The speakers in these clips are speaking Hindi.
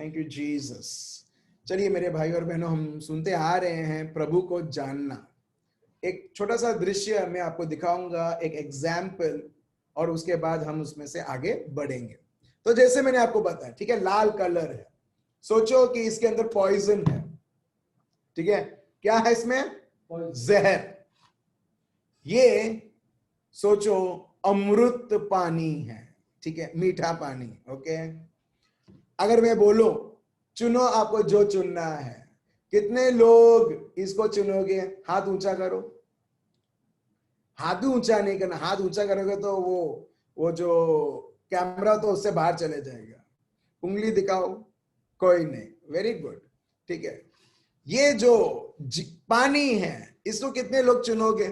Thank you Jesus. चलिए मेरे भाई और बहनों, हम सुनते आ रहे हैं प्रभु को जानना। एक छोटा सा दृश्य मैं आपको दिखाऊंगा, एक एग्जाम्पल, और उसके बाद हम उसमें से आगे बढ़ेंगे। तो जैसे मैंने आपको बताया, ठीक है, लाल कलर है, सोचो कि इसके अंदर पॉइजन है, ठीक है, क्या है इसमें? जहर। ये सोचो अमृत पानी है, ठीक है, मीठा पानी। ओके, अगर मैं बोलो चुनो, आपको जो चुनना है, कितने लोग इसको चुनोगे? हाथ ऊंचा करो। हाथ भी ऊंचा नहीं करना, हाथ ऊंचा करोगे तो वो जो कैमरा तो उससे बाहर चले जाएगा। उंगली दिखाओ, कोई नहीं। वेरी गुड, ठीक है। ये जो पानी है, इसको कितने लोग चुनोगे?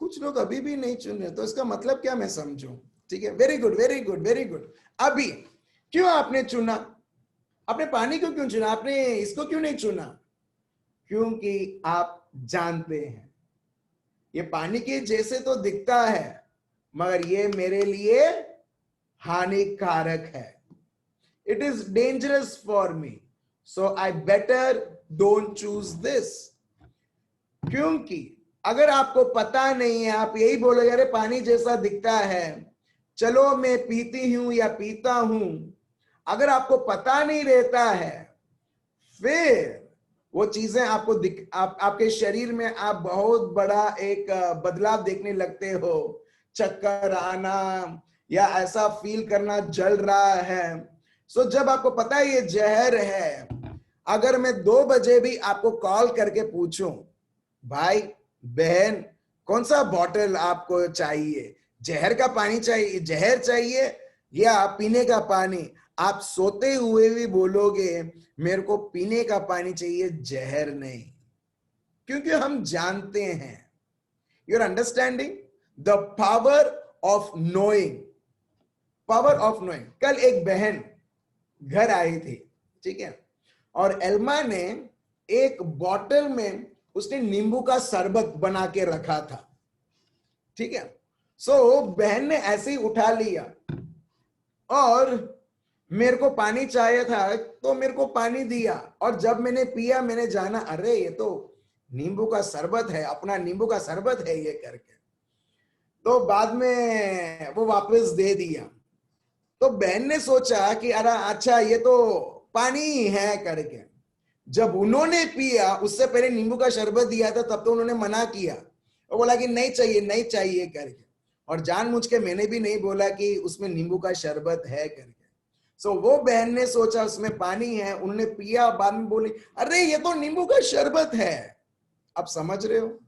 कुछ लोग अभी भी नहीं चुन रहे, तो इसका मतलब क्या मैं समझूं? ठीक है, very good very good very good. अभी क्यों आपने चुना? आपने पानी को क्यों चुना? आपने इसको क्यों नहीं चुना? क्योंकि आप जानते हैं ये पानी के जैसे तो दिखता है, मगर ये मेरे लिए हानिकारक है। It is dangerous for me, so I better don't choose this. क्योंकि अगर आपको पता नहीं है, आप यही बोलोगे अरे पानी जैसा दिखता है, चलो मैं पीती हूं या पीता हूं। अगर आपको पता नहीं रहता है, फिर वो चीजें आपको आपके शरीर में आप बहुत बड़ा एक बदलाव देखने लगते हो। चक्कर आना या ऐसा फील करना, जल रहा है। सो जब आपको पता है ये जहर है, अगर मैं 2 बजे भी आपको कॉल करके पूछूं, भाई बहन कौन सा बॉटल आपको चाहिए, जहर का पानी चाहिए, जहर चाहिए या पीने का पानी, आप सोते हुए भी बोलोगे मेरे को पीने का पानी चाहिए, जहर नहीं। क्योंकि हम जानते हैं, you are understanding the power of knowing, power of knowing. कल एक बहन घर आई थी, ठीक है, और एल्मा ने एक बॉटल में उसने नींबू का शरबत बना के रखा था, ठीक है। सो बहन ने ऐसे ही उठा लिया और मेरे को पानी चाहिए था तो मेरे को पानी दिया, और जब मैंने पिया मैंने जाना अरे ये तो नींबू का शरबत है, अपना नींबू का शरबत है ये करके। तो बाद में वो वापस दे दिया। तो बहन ने सोचा कि अरे अच्छा ये तो पानी ही है करके। जब उन्होंने पिया, उससे पहले नींबू का शरबत दिया था, तब तो उन्होंने मना किया और बोला कि नहीं चाहिए नहीं चाहिए करके। और जानबूझ के मैंने भी नहीं बोला कि उसमें नींबू का शरबत है करके। सो वो बहन ने सोचा उसमें पानी है, उन्होंने पिया, बाद में बोली अरे ये तो नींबू का शरबत है। आप समझ रहे हो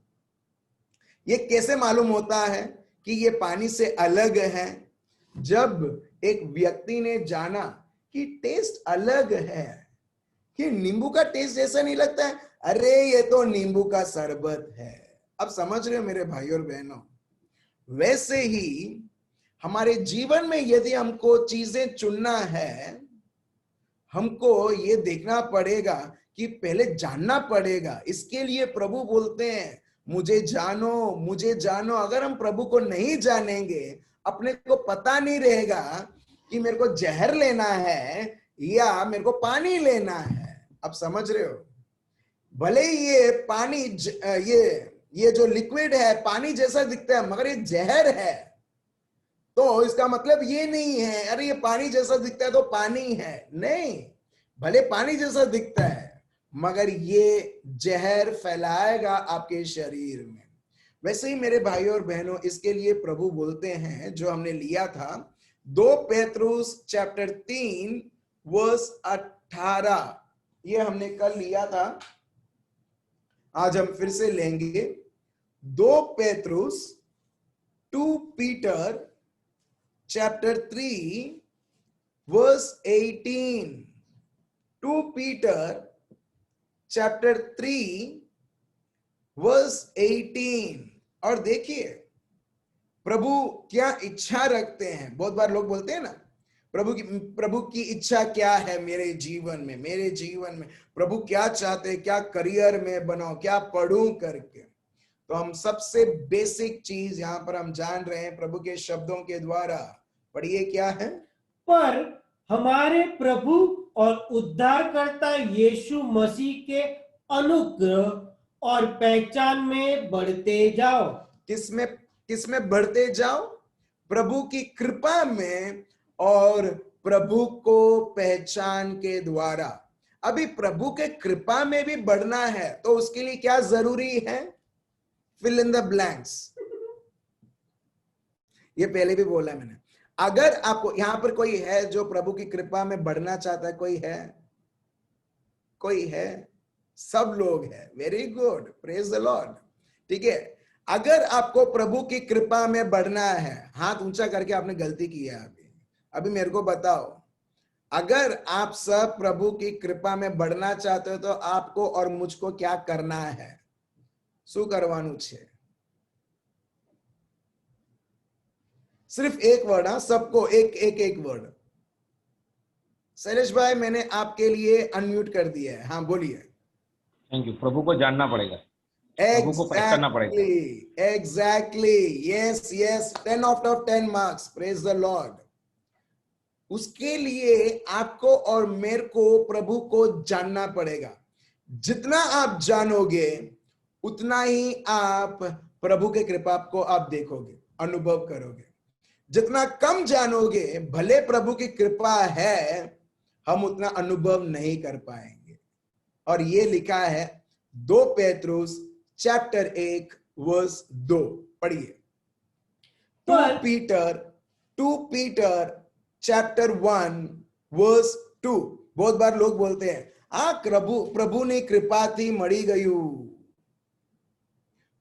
ये कैसे मालूम होता है कि ये पानी से अलग है? जब एक व्यक्ति ने जाना कि टेस्ट अलग है, कि नींबू का टेस्ट जैसा नहीं लगता है, अरे ये तो नींबू का शरबत है। अब समझ रहे हो मेरे भाई और बहनों? वैसे ही हमारे जीवन में यदि हमको चीजें चुनना है, हमको ये देखना पड़ेगा कि पहले जानना पड़ेगा। इसके लिए प्रभु बोलते हैं मुझे जानो मुझे जानो। अगर हम प्रभु को नहीं जानेंगे, अपने को पता नहीं रहेगा कि मेरे को जहर लेना है या मेरे को पानी लेना है। अब समझ रहे हो? भले ही ये पानी ये जो लिक्विड है पानी जैसा दिखता है, मगर ये जहर है। तो इसका मतलब ये नहीं है अरे ये पानी जैसा दिखता है तो पानी है, नहीं। भले पानी जैसा दिखता है, मगर ये जहर फैलाएगा आपके शरीर में। वैसे ही मेरे भाई और बहनों, इसके लिए प्रभु बोलते हैं जो हमने लिया था 2 पेत्रुस चैप्टर 3 वर्स 18, ये हमने कल लिया था, आज हम फिर से लेंगे। 2 पेत्रुस 2 Peter chapter 3 verse 18, 2 Peter chapter 3 verse 18। और देखिए प्रभु क्या इच्छा रखते हैं। बहुत बार लोग बोलते हैं ना प्रभु की इच्छा क्या है मेरे जीवन में प्रभु क्या चाहते हैं, क्या करियर में बनाओ, क्या पढ़ूं करके। तो हम सबसे बेसिक चीज यहां पर हम जान रहे हैं प्रभु के शब्दों के द्वारा। पढ़िए क्या है? पर हमारे प्रभु और उद्धारकर्ता यीशु मसीह के अनुग्रह और पहचान में बढ़ते जाओ। किसमें बढ़ते जाओ? प्रभु की कृपा में और प्रभु को पहचान के द्वारा। अभी प्रभु के कृपा में भी बढ़ना है तो उसके लिए क्या जरूरी है? Fill in the blanks. ये पहले भी बोला मैंने। अगर आपको यहां पर कोई है जो प्रभु की कृपा में बढ़ना चाहता है? कोई है? कोई है? सब लोग हैं। Very good, praise the Lord. ठीक है, अगर आपको प्रभु की कृपा में बढ़ना है, हाथ ऊंचा करके आपने गलती की है अभी मेरे को बताओ, अगर आप सब प्रभु की कृपा में बढ़ना चाहते हो तो आपको और मुझको क्या करना है? शू करवानु छे? सिर्फ एक वर्ड, हाँ, सबको एक वर्ड। शैलेश भाई, मैंने आपके लिए अनम्यूट कर दिया है, हाँ बोलिए। Thank you. प्रभु को जानना पड़ेगा, प्रभु को पहचानना पड़ेगा। Exactly, yes yes, 10 out of 10 marks, praise the Lord. उसके लिए आपको और मेरे को प्रभु को जानना पड़ेगा। जितना आप जानोगे उतना ही आप प्रभु के कृपा को आप देखोगे, अनुभव करोगे। जितना कम जानोगे, भले प्रभु की कृपा है, हम उतना अनुभव नहीं कर पाएंगे। और ये लिखा है 2 पेत्रुस चैप्टर 1 वर्स 2, पढ़िए। 2 पीटर चैप्टर 1 वर्स 2। बहुत बार लोग बोलते हैं, आ प्रभु ने कृपा थी मड़ी गयू,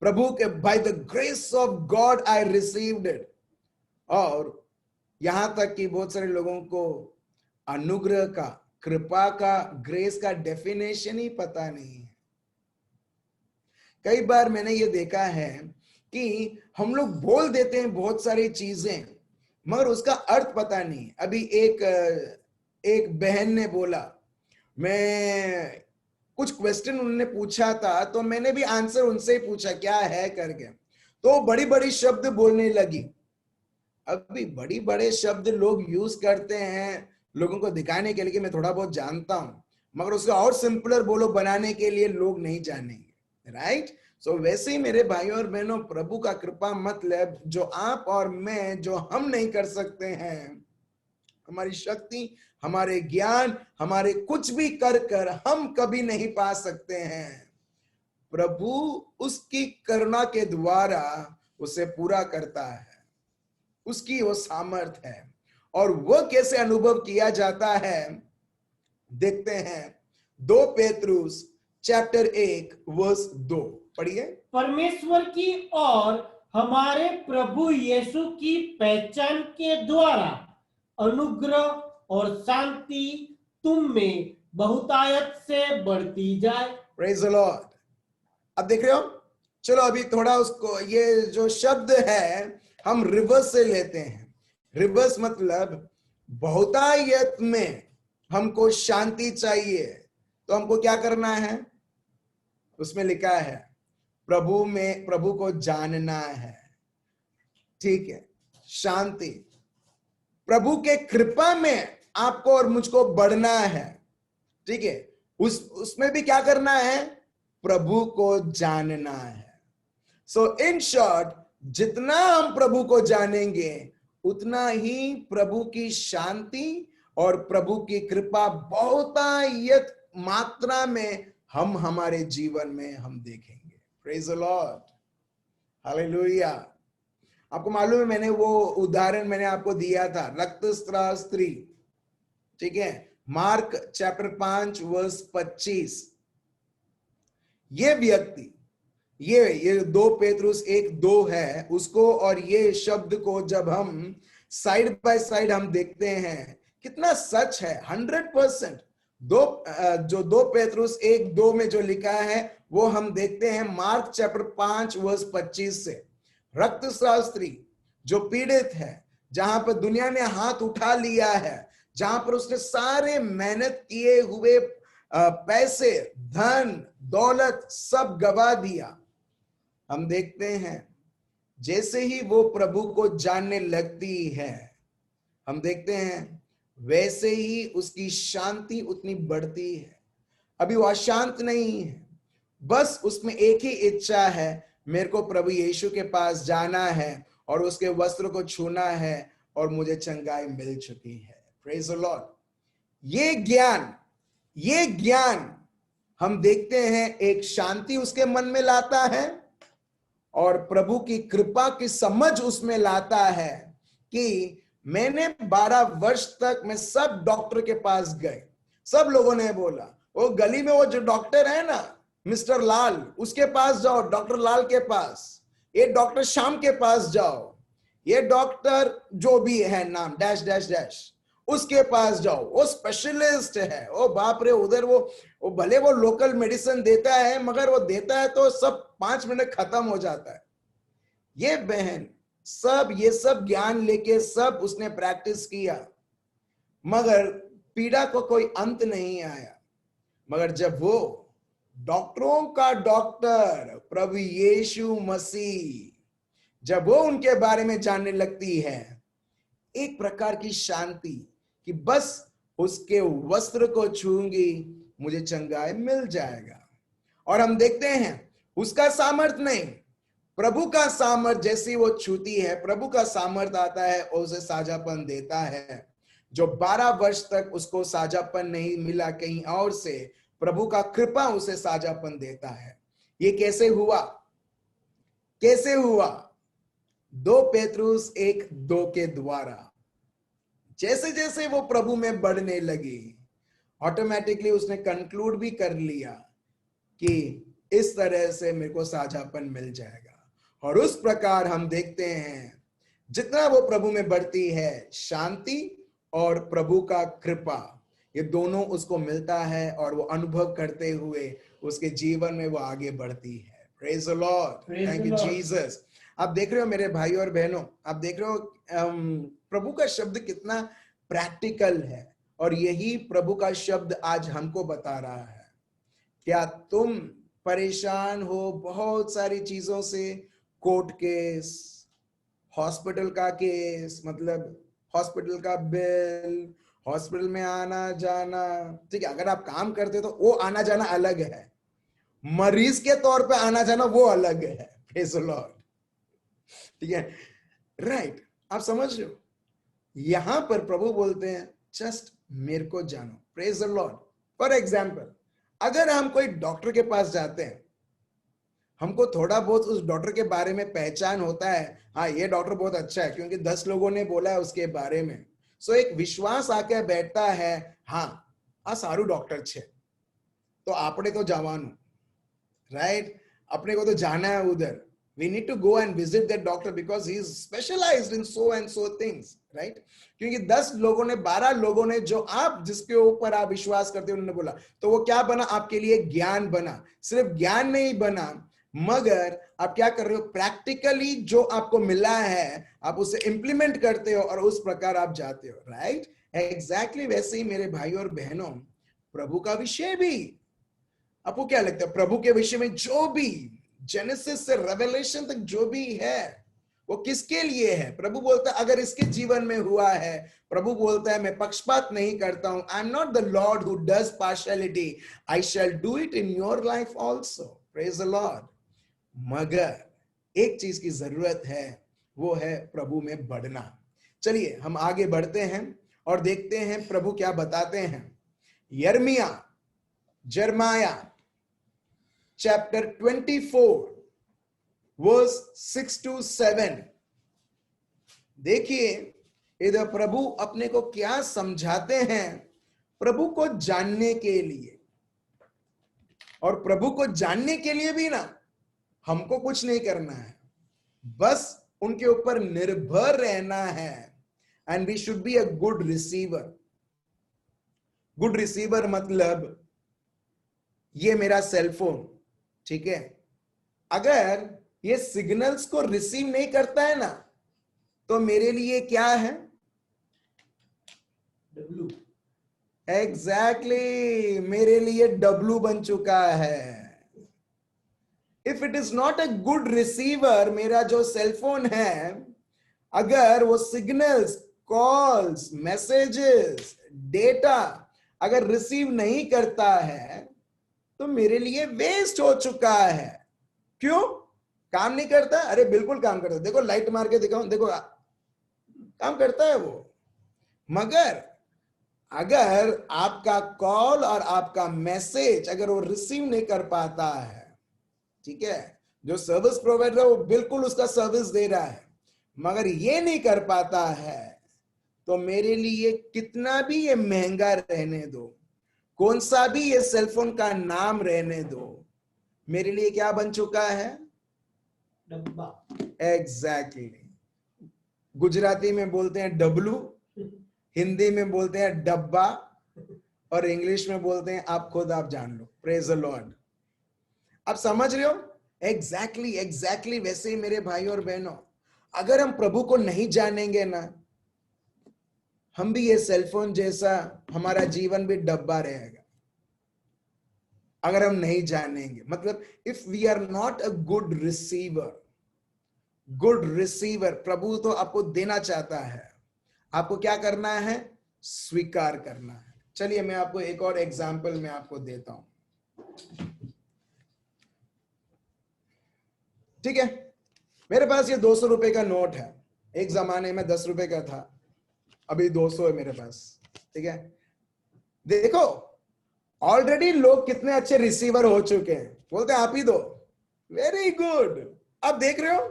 प्रभु के by the grace of God I received it. और यहां तक कि बहुत सारे लोगों को अनुग्रह का, कृपा का, ग्रेस का डेफिनेशन ही पता नहीं है। कई बार मैंने ये देखा है कि हम लोग बोल देते हैं बहुत सारी चीजें, मगर उसका अर्थ पता नहीं। अभी एक बहन ने बोला, मैं कुछ क्वेश्चन उन्होंने पूछा था तो मैंने भी आंसर उनसे ही पूछा क्या है करके, तो बड़ी बड़ी शब्द बोलने लगी। अभी बड़ी बड़े शब्द लोग यूज करते हैं लोगों को दिखाने के लिए कि मैं थोड़ा बहुत जानता हूं, मगर उसको और सिंपलर बोलो बनाने के लिए लोग नहीं जानेंगे, राइट? सो वैसे ही मेरे भाइयों और बहनों, प्रभु का कृपा मतलब जो आप और मैं, जो हम नहीं कर सकते हैं, हमारी शक्ति, हमारे ज्ञान, हमारे कुछ भी कर हम कभी नहीं पा सकते हैं, प्रभु उसकी करुणा के द्वारा उसे पूरा करता है। उसकी वो सामर्थ है। और वो कैसे अनुभव किया जाता है देखते हैं। 2 पेत्रुस चैप्टर 1 वर्स 2, पढ़िए। परमेश्वर की और हमारे प्रभु यीशु की पहचान के द्वारा अनुग्रह और शांति तुम में बहुतायत से बढ़ती जाए। Praise the Lord. अब देख रहे हो, चलो अभी थोड़ा उसको, ये जो शब्द है हम रिवर्स से लेते हैं। रिवर्स मतलब बहुतायत में हमको शांति चाहिए तो हमको क्या करना है? उसमें लिखा है प्रभु में, प्रभु को जानना है, ठीक है, शांति। प्रभु के कृपा में आपको और मुझको बढ़ना है, ठीक है। उसमें भी क्या करना है? प्रभु को जानना है। सो इन शॉर्ट, जितना हम प्रभु को जानेंगे उतना ही प्रभु की शांति और प्रभु की कृपा बहुतायत मात्रा में हम हमारे जीवन में हम देखेंगे। Praise the Lord, hallelujah. आपको मालूम है, मैंने वो उदाहरण मैंने आपको दिया था, रक्तस्राव स्त्री, ठीक है, मार्क चैप्टर 5 वर्स 25। ये व्यक्ति, ये 2 पेत्रुस 1:2 है उसको, और ये शब्द को जब हम साइड बाय साइड हम देखते हैं कितना सच है। 100% जो 2 पेत्रुस 1:2 में जो लिखा है वो हम देखते हैं मार्क चैप्टर 5 वर्स 25 से। रक्तस्राव स्त्री जो पीड़ित है, जहां पर दुनिया ने हाथ उठा लिया है, जहां पर उसने सारे मेहनत किए हुए पैसे, धन, दौलत सब गवा दिया, हम देखते हैं जैसे ही वो प्रभु को जानने लगती है, हम देखते हैं वैसे ही उसकी शांति उतनी बढ़ती है। अभी वो अशांत नहीं है, बस उसमें एक ही इच्छा है, मेरे को प्रभु यीशु के पास जाना है और उसके वस्त्र को छूना है और मुझे चंगाई मिल चुकी है। Praise the Lord. ये ज्ञान हम देखते हैं एक शांति उसके मन में लाता है और प्रभु की कृपा की समझ उसमें लाता है कि मैंने 12 वर्ष तक मैं सब डॉक्टर के पास गए, सब लोगों ने बोला वो गली में वो जो डॉक्टर है ना मिस्टर लाल, उसके पास जाओ, डॉक्टर लाल के पास, ये डॉक्टर श्याम के पास जाओ, ये डॉक्टर जो भी है नाम डैश डैश डैश, उसके पास जाओ, वो स्पेशलिस्ट है। ओ बाप रे, उधर वो भले वो लोकल मेडिसिन देता है मगर वो देता है तो सब 5 मिनट खत्म हो जाता है। ये बहन ये सब ज्ञान लेके सब उसने प्रैक्टिस किया मगर पीड़ा को कोई अंत नहीं आया। मगर जब वो डॉक्टरों का डॉक्टर प्रभु यीशु मसीह, जब वो उनके बारे में जानने लगती है, एक प्रकार की शांति कि बस उसके वस्त्र को छूंगी मुझे चंगाई मिल जाएगा। और हम देखते हैं उसका सामर्थ नहीं, प्रभु का सामर्थ जैसी वो छूती है, प्रभु का सामर्थ आता है और उसे साझापन देता है। जो 12 वर्ष तक उसको साझापन नहीं मिला कहीं और से, प्रभु का कृपा उसे साझापन देता है। ये कैसे हुआ? 2 पेतरुस 1:2 के द्वारा। जैसे जैसे वो प्रभु में बढ़ने लगी, ऑटोमेटिकली उसने कंक्लूड भी कर लिया कि इस तरह से मेरे को साझापन मिल जाएगा। और उस प्रकार हम देखते हैं जितना वो प्रभु में बढ़ती है, शांति और प्रभु का कृपा, ये दोनों उसको मिलता है और वो अनुभव करते हुए उसके जीवन में वो आगे बढ़ती है। Praise the Lord, thank you Jesus. आप देख रहे हो मेरे भाई और बहनों, आप देख रहे हो प्रभु का शब्द कितना प्रैक्टिकल है और यही प्रभु का शब्द आज हमको बता रहा है। क्या तुम परेशान हो बहुत सारी चीजों से? कोर्ट केस, हॉस्पिटल का केस, मतलब हॉस्पिटल का बिल, हॉस्पिटल में आना जाना, ठीक है, अगर आप काम करते तो वो आना जाना अलग है, मरीज के तौर पे आना जाना वो अलग है। प्रेज द लॉर्ड, ठीक है, राइट, आप समझ रहे हो? यहां पर प्रभु बोलते हैं जस्ट मेरे को जानो। Praise the Lord. For example, अगर हम कोई डॉक्टर के पास जाते हैं, हमको थोड़ा बहुत उस डॉक्टर के बारे में पहचान होता है, हाँ ये डॉक्टर बहुत अच्छा है क्योंकि 10 लोगों ने बोला है उसके बारे में, सो एक विश्वास आके बैठता है, हाँ आ सारू डॉक्टर छे तो आपने तो जवानु, राइट, अपने को तो जाना है उधर। We need to go and visit that doctor because he is specialized in so and so things, right? क्योंकि 10 लोगों ने, 12 लोगों ने, जो आप जिसके ऊपर आप विश्वास करते हो, उन्होंने बोला, तो वो क्या बना आपके लिए? ज्ञान बना। सिर्फ ज्ञान नहीं बना, मगर आप क्या कर रहे हो? प्रैक्टिकली जो आपको मिला है आप उसे इंप्लीमेंट करते हो और उस प्रकार आप जाते हो, राइट? एग्जैक्टली वैसे ही मेरे भाई और बहनों, प्रभु का विषय भी, आपको क्या लगता है प्रभु के विषय में जो भी जेनेसिस से रेवलेशन तक जो भी है वो किसके लिए है? प्रभु बोलता है अगर इसके जीवन में हुआ है, प्रभु बोलता है मैं पक्षपात नहीं करता हूं, I am not the Lord who does partiality, I shall do it in your life also. Praise the Lord. मगर एक चीज की जरूरत है, वो है प्रभु में बढ़ना। चलिए हम आगे बढ़ते हैं और देखते हैं प्रभु क्या बताते हैं। जरमाया चैप्टर 24 वर्स 6 to 7। देखिए इधर प्रभु अपने को क्या समझाते हैं प्रभु को जानने के लिए। और प्रभु को जानने के लिए भी ना हमको कुछ नहीं करना है, बस उनके ऊपर निर्भर रहना है। And we should be a good receiver. Good receiver मतलब ये मेरा सेलफोन, ठीक है, अगर ये सिग्नल्स को रिसीव नहीं करता है ना तो मेरे लिए क्या है? डब्लू। एग्जैक्टली, मेरे लिए डब्लू बन चुका है। If it is not a good receiver, मेरा जो सेलफोन है, अगर वो सिग्नल्स कॉल्स, मैसेजेस, डेटा अगर रिसीव नहीं करता है तो मेरे लिए वेस्ट हो चुका है। क्यों? काम नहीं करता? अरे बिल्कुल काम करता है। देखो लाइट मार के दिखाऊं, देखो काम करता है वो। मगर अगर आपका कॉल और आपका मैसेज अगर वो रिसीव नहीं कर पाता है, ठीक है, जो सर्विस प्रोवाइडर है वो बिल्कुल उसका सर्विस दे रहा है, मगर ये नहीं कर पाता है, तो मेरे लिए कितना भी ये महंगा रहने दो, कौन सा भी ये सेलफोन का नाम रहने दो, मेरे लिए क्या बन चुका है? डब्बा। एग्जैक्टली। गुजराती में बोलते हैं डब्लू, हिंदी में बोलते हैं डब्बा, और इंग्लिश में बोलते हैं आप खुद आप जान लो। Praise the Lord. आप समझ रहे हो? एग्जैक्टली वैसे ही मेरे भाई और बहनों, अगर हम प्रभु को नहीं जानेंगे ना, हम भी ये सेलफोन जैसा हमारा जीवन भी डब्बा रहेगा। अगर हम नहीं जानेंगे, मतलब if we are not a good receiver, प्रभु तो आपको देना चाहता है, आपको क्या करना है? स्वीकार करना है। चलिए मैं आपको एक और एग्जाम्पल में आपको देता हूं। ठीक है, मेरे पास ये 200 रुपए का नोट है। एक जमाने में 10 रुपए का था, अभी 200 है मेरे पास। ठीक है, देखो ऑलरेडी लोग कितने अच्छे रिसीवर हो चुके हैं, बोलते हैं आप ही दो, वेरी गुड। आप देख रहे हो,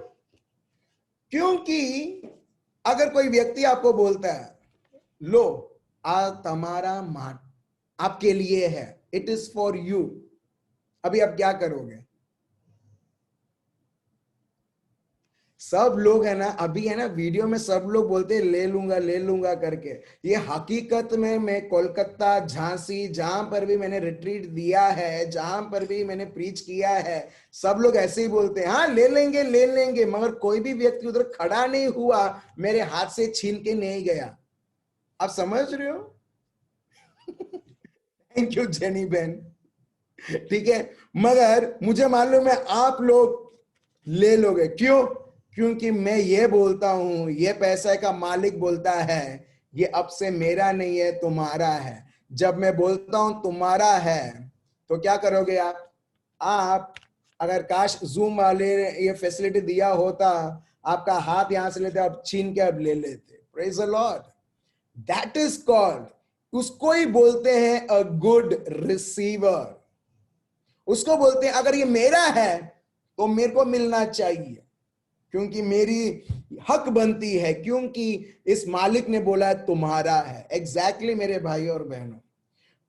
क्योंकि अगर कोई व्यक्ति आपको बोलता है लो आ तुम्हारा मान आपके लिए है, इट इज फॉर यू, अभी आप क्या करोगे? सब लोग है ना, अभी है ना वीडियो में सब लोग बोलते हैं ले लूंगा करके। ये हकीकत में मैं कोलकाता, झांसी, जहां पर भी मैंने रिट्रीट दिया है, जहां पर भी मैंने प्रीच किया है, सब लोग ऐसे ही बोलते हैं, हाँ ले लेंगे, मगर कोई भी व्यक्ति उधर खड़ा नहीं हुआ, मेरे हाथ से छीन के नहीं गया। आप समझ रहे हो? थैंक यू जेनी बहन। ठीक है, मगर मुझे मालूम है आप लोग ले लोगे। क्यों? क्योंकि मैं ये बोलता हूं, ये पैसे का मालिक बोलता है ये अब से मेरा नहीं है, तुम्हारा है। जब मैं बोलता हूं तुम्हारा है, तो क्या करोगे आप अगर काश जूम वाले ये फैसिलिटी दिया होता, आपका हाथ यहां से लेते, आप छीन के अब ले लेते। Praise the Lord. That is called, उसको ही बोलते हैं अ गुड रिसीवर। उसको बोलते हैं अगर ये मेरा है तो मेरे को मिलना चाहिए, क्योंकि मेरी हक बनती है, क्योंकि इस मालिक ने बोला तुम्हारा है। एग्जैक्टली मेरे भाई और बहनों,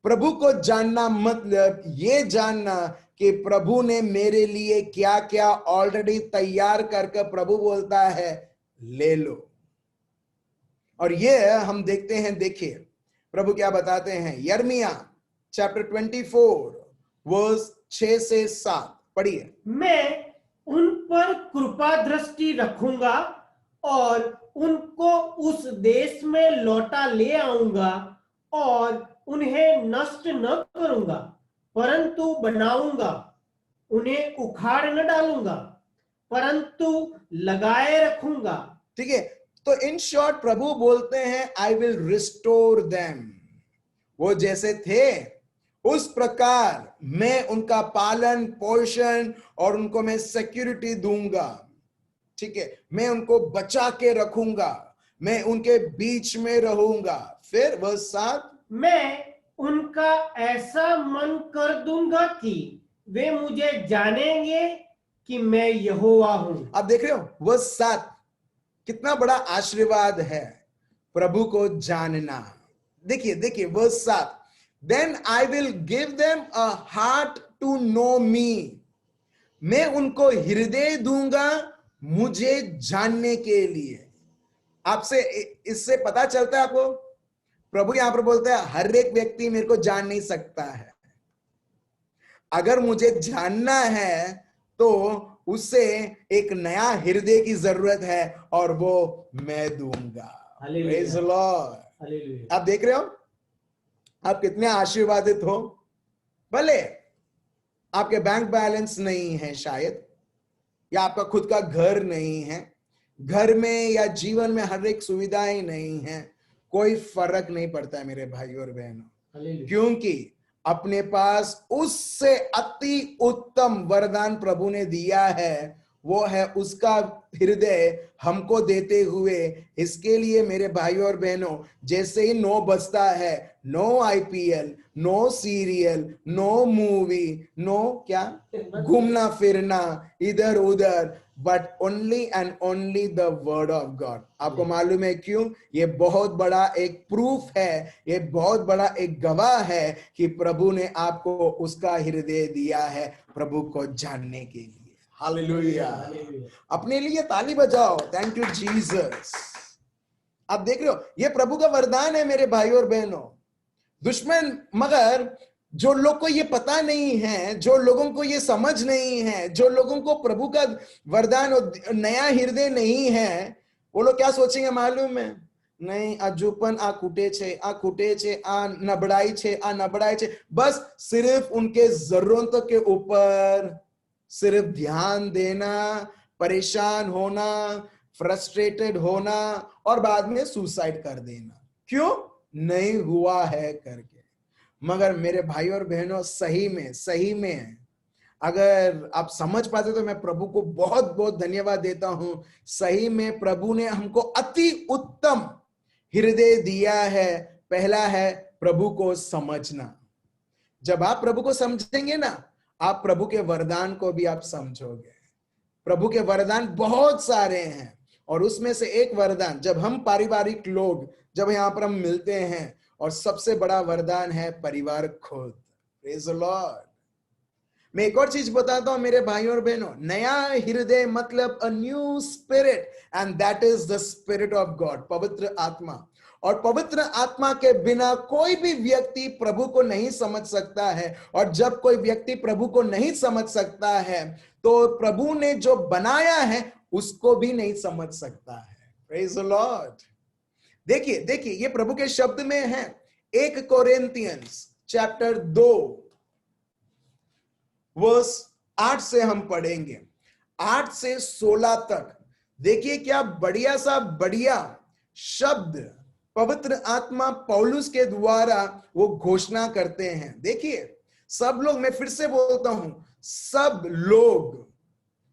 प्रभु को जानना मतलब ये जानना कि प्रभु ने मेरे लिए क्या क्या ऑलरेडी तैयार करके प्रभु बोलता है ले लो। और ये हम देखते हैं, देखिए प्रभु क्या बताते हैं। यिर्मयाह चैप्टर 24 वर्स 6 से 7 पढ़िए। मैं उन पर कृपा दृष्टि रखूंगा और उनको उस देश में लौटा ले आऊंगा और उन्हें नष्ट न करूंगा परंतु बनाऊंगा, उन्हें उखाड़ न डालूंगा परंतु लगाए रखूंगा। ठीक है, तो इन शॉर्ट प्रभु बोलते हैं आई विल रिस्टोर देम। वो जैसे थे उस प्रकार मैं उनका पालन पोषण और उनको मैं सिक्योरिटी दूंगा। ठीक है, मैं उनको बचा के रखूंगा, मैं उनके बीच में रहूंगा। फिर वर्स 7, मैं उनका ऐसा मन कर दूंगा कि वे मुझे जानेंगे कि मैं यहोवा हूं। आप देख रहे हो वर्स 7, कितना बड़ा आशीर्वाद है प्रभु को जानना। देखिए verse 7, then I will give them a heart to know me. मैं उनको हृदय दूंगा मुझे जानने के लिए। आपसे इससे पता चलता है आपको, प्रभु यहां पर बोलता है हर एक व्यक्ति मेरे को जान नहीं सकता है। अगर मुझे जानना है तो उससे एक नया हृदय की जरूरत है और वो मैं दूंगा। Praise the Lord. आप देख रहे हो आप कितने आशीर्वादित हो। भले आपके बैंक बैलेंस नहीं है शायद, या आपका खुद का घर नहीं है, घर में या जीवन में हर एक सुविधाएं नहीं है, कोई फर्क नहीं पड़ता है मेरे भाई और बहनों, हालेलुया। क्योंकि अपने पास उससे अति उत्तम वरदान प्रभु ने दिया है, वो है उसका हृदय हमको देते हुए। इसके लिए मेरे भाइयों और बहनों, जैसे ही 9 बजता है, no IPL, no serial, no movie, no क्या घूमना फिरना इधर उधर, but only and only the word of God. आपको मालूम है क्यों? ये बहुत बड़ा एक प्रूफ है, ये बहुत बड़ा एक गवाह है कि प्रभु ने आपको उसका हृदय दिया है प्रभु को जानने के लिए। हालेलुया। अपने लिए ताली बजाओ, थैंक यू जीसस। आप देख रहे हो, ये प्रभु का वरदान है मेरे भाई और बहनों। दुश्मन, मगर जो लोग को ये पता नहीं है, जो लोगों को ये समझ नहीं है, जो लोगों को प्रभु का वरदान और नया हृदय नहीं है, वो लोग क्या सोचेंगे मालूम है? नहीं, अजूपन आ कूटे छे, आ नबड़ाई छे। बस सिर्फ उनके जरूरतों के ऊपर सिर्फ ध्यान देना, परेशान होना, फ्रस्ट्रेटेड होना और बाद में सुसाइड कर देना, क्यों नहीं हुआ है करके। मगर मेरे भाई और बहनों, सही में अगर आप समझ पाते तो मैं प्रभु को बहुत बहुत धन्यवाद देता हूं। सही में प्रभु ने हमको अति उत्तम हृदय दिया है। पहला है प्रभु को समझना। जब आप प्रभु को समझेंगे ना, आप प्रभु के वरदान को भी आप समझोगे। प्रभु के वरदान बहुत सारे हैं, और उसमें से एक वरदान, जब हम पारिवारिक लोग जब यहाँ पर हम मिलते हैं, और सबसे बड़ा वरदान है परिवार खुद। Praise the Lord. मैं एक और चीज बताता हूं मेरे भाइयों और बहनों, नया हृदय मतलब a new spirit, and that is the spirit of God, पवित्र आत्मा। और पवित्र आत्मा के बिना कोई भी व्यक्ति प्रभु को नहीं समझ सकता है, और जब कोई व्यक्ति प्रभु को नहीं समझ सकता है, तो प्रभु ने जो बनाया है उसको भी नहीं समझ सकता है। Praise the Lord. देखिए ये प्रभु के शब्द में है। 1 कोरिन्थियंस चैप्टर 2 वर्स 8 से हम पढ़ेंगे, 8 से 16 तक। देखिए क्या बढ़िया शब्द पवित्र आत्मा पौलुस के द्वारा वो घोषणा करते हैं। देखिए, सब लोग, मैं फिर से बोलता हूं, सब लोग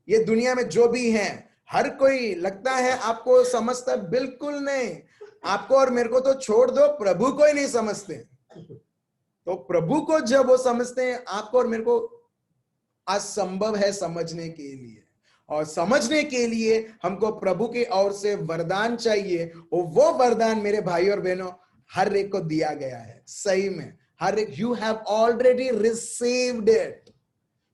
ये दुनिया में जो भी हैं, हर कोई लगता है आपको समझता, बिल्कुल नहीं। आपको और मेरे को तो छोड़ दो, प्रभु को ही नहीं समझते। तो प्रभु को जब वो समझते हैं, आपको और मेरे को असंभव है समझने के लिए। और समझने के लिए हमको प्रभु की ओर से वरदान चाहिए, और वो वरदान मेरे भाई और बहनों हर एक को दिया गया है। सही में हर एक, you have already received it,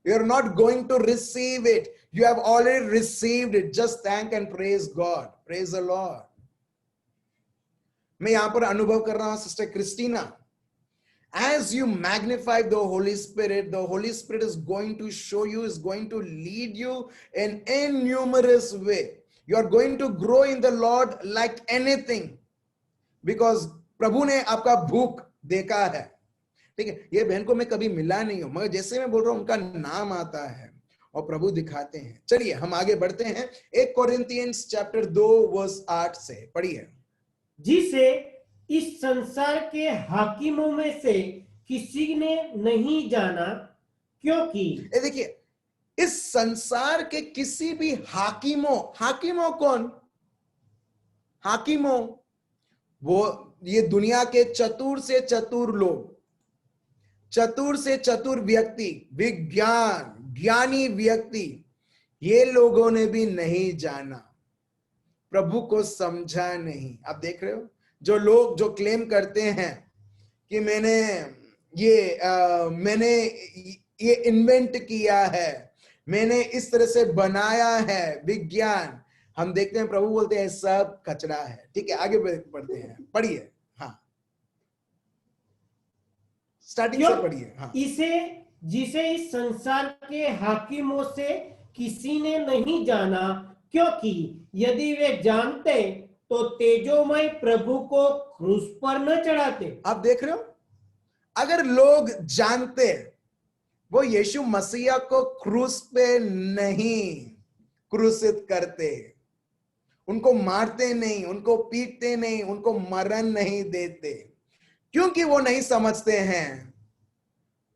you are not going to receive it, you have already received it. Just thank and praise God. Praise the Lord. मैं यहां पर अनुभव कर रहा हूं sister Christina, as you magnify the Holy Spirit is going to show you, is going to lead you in innumerous way. You are going to grow in the Lord like anything, because प्रभु ने आपका भूख देखा है। ठीक है, ये बहन को मैं कभी मिला नहीं हूं, मगर जैसे मैं बोल रहा हूं उनका नाम आता है और प्रभु दिखाते हैं। चलिए हम आगे बढ़ते हैं। 1 कोरिन्थियंस चैप्टर 2 वर्स 8 से पढ़िए। जिसे इस संसार के हाकिमों में से किसी ने नहीं जाना, क्योंकि देखिए, इस संसार के किसी भी हाकिमों कौन? हाकिमों वो ये दुनिया के चतुर से चतुर लोग, चतुर से चतुर व्यक्ति, ज्ञानी व्यक्ति, ये लोगों ने भी नहीं जाना, प्रभु को समझा नहीं। आप देख रहे हो, जो लोग जो क्लेम करते हैं कि मैंने ये इन्वेंट किया है, मैंने इस तरह से बनाया है विज्ञान, हम देखते हैं प्रभु बोलते हैं सब कचरा है। ठीक है, आगे बढ़ते हैं, पढ़िए। हाँ, स्टार्टिंग से पढ़िए। हाँ, जिसे इस संसार के हाकिमों से किसी ने नहीं जाना, क्योंकि यदि वे जानते तो तेजोमय प्रभु को क्रूस पर न चढ़ाते। आप देख रहे हो, अगर लोग जानते, वो यीशु मसीहा को क्रूस पे नहीं क्रूसित करते, उनको मारते नहीं, उनको पीटते नहीं, उनको मरण नहीं देते, क्योंकि वो नहीं समझते हैं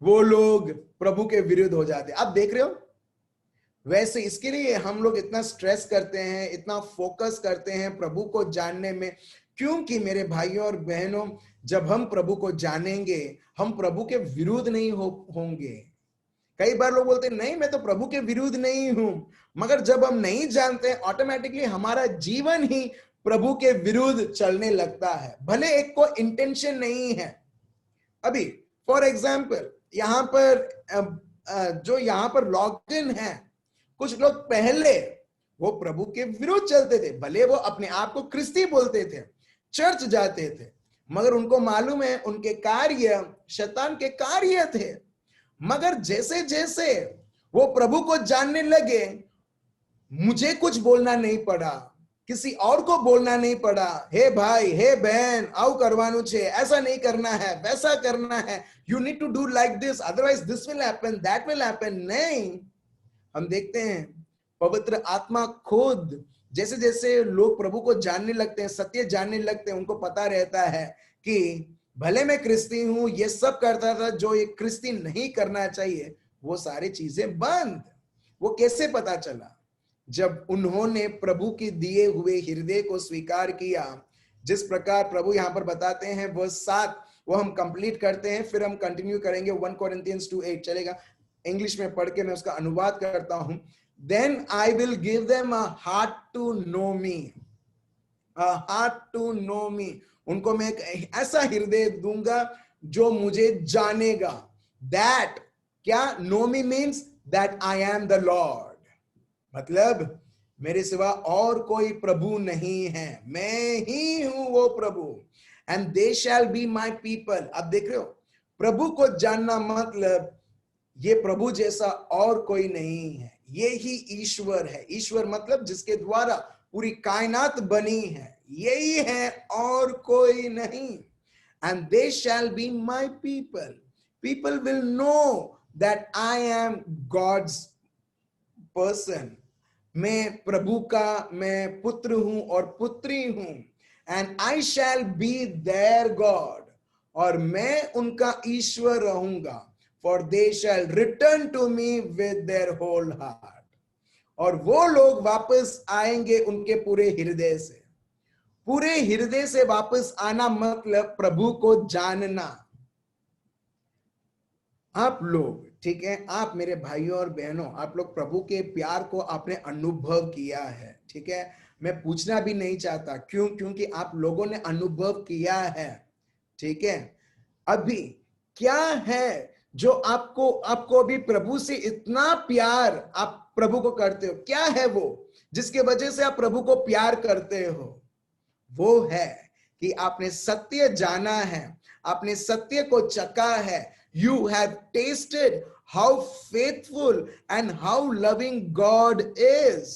वो लोग प्रभु के विरुद्ध हो जाते। आप देख रहे हो, वैसे इसके लिए हम लोग इतना स्ट्रेस करते हैं, इतना फोकस करते हैं प्रभु को जानने में, क्योंकि मेरे भाइयों और बहनों, जब हम प्रभु को जानेंगे हम प्रभु के विरुद्ध नहीं होंगे। कई बार लोग बोलते हैं नहीं मैं तो प्रभु के विरुद्ध नहीं हूं, मगर जब हम नहीं जानते ऑटोमेटिकली हमारा जीवन ही प्रभु के विरुद्ध चलने लगता है, भले एक को इंटेंशन नहीं है। अभी फॉर एग्जाम्पल यहां पर जो यहां पर लॉग इन है, कुछ लोग पहले वो प्रभु के विरुद्ध चलते थे, भले वो अपने आप को क्रिस्ती बोलते थे, चर्च जाते थे, मगर उनको मालूम है उनके कार्य शैतान के कार्य थे। मगर जैसे जैसे वो प्रभु को जानने लगे, मुझे कुछ बोलना नहीं पड़ा, किसी और को बोलना नहीं पड़ा, हे भाई हे बहन आओ करवानु छे, ऐसा नहीं करना है, वैसा करना है, you need to do like this, otherwise this will happen, that will happen. नहीं, हम देखते हैं पवित्र आत्मा खुद जैसे जैसे लोग प्रभु को जानने लगते हैं, सत्य जानने लगते हैं, उनको पता रहता है कि भले मैं क्रिस्ती हूं, ये सब करता था जो ये क्रिस्ती नहीं करना चाहिए, वो सारी चीजें बंद। वो कैसे पता चला? जब उन्होंने प्रभु के दिए हुए हृदय को स्वीकार किया। जिस प्रकार प्रभु यहां पर बताते हैं वर्स 7, वो हम कंप्लीट करते हैं, फिर हम कंटिन्यू करेंगे 1 Corinthians 2:8 चलेगा। इंग्लिश में पढ़ के मैं उसका अनुवाद करता हूं। Then I will give them a heart to know me, a heart to know me। उनको मैं एक ऐसा हृदय दूंगा जो मुझे जानेगा। That क्या know me means that I am the Lord, मतलब मेरे सिवा और कोई प्रभु नहीं है, मैं ही हूं वो प्रभु। And they shall be my people। अब देख रहे हो, प्रभु को जानना मतलब ये प्रभु जैसा और कोई नहीं है, ये ही ईश्वर है। ईश्वर मतलब जिसके द्वारा पूरी कायनात बनी है, यही है और कोई नहीं। And they shall be my people। People will know that I am God's person। मैं प्रभु का मैं पुत्र हूं और पुत्री हूं। And I shall be their God। और मैं उनका ईश्वर रहूंगा। For they shall return to me with their whole heart। और वो लोग वापस आएंगे उनके पूरे हृदय से। पूरे हृदय से वापस आना मतलब प्रभु को जानना। आप लोग, ठीक है, आप मेरे भाइयों और बहनों, आप लोग प्रभु के प्यार को आपने अनुभव किया है, ठीक है। मैं पूछना भी नहीं चाहता, क्यों? क्योंकि आप लोगों ने अनुभव किया है, ठीक है। अभी क्या है जो आपको अभी प्रभु से इतना प्यार आप प्रभु को करते हो? क्या है वो जिसके वजह से आप प्रभु को प्यार करते हो? वो है कि आपने सत्य जाना है, आपने सत्य को चखा है। You have tasted how faithful and how loving God is।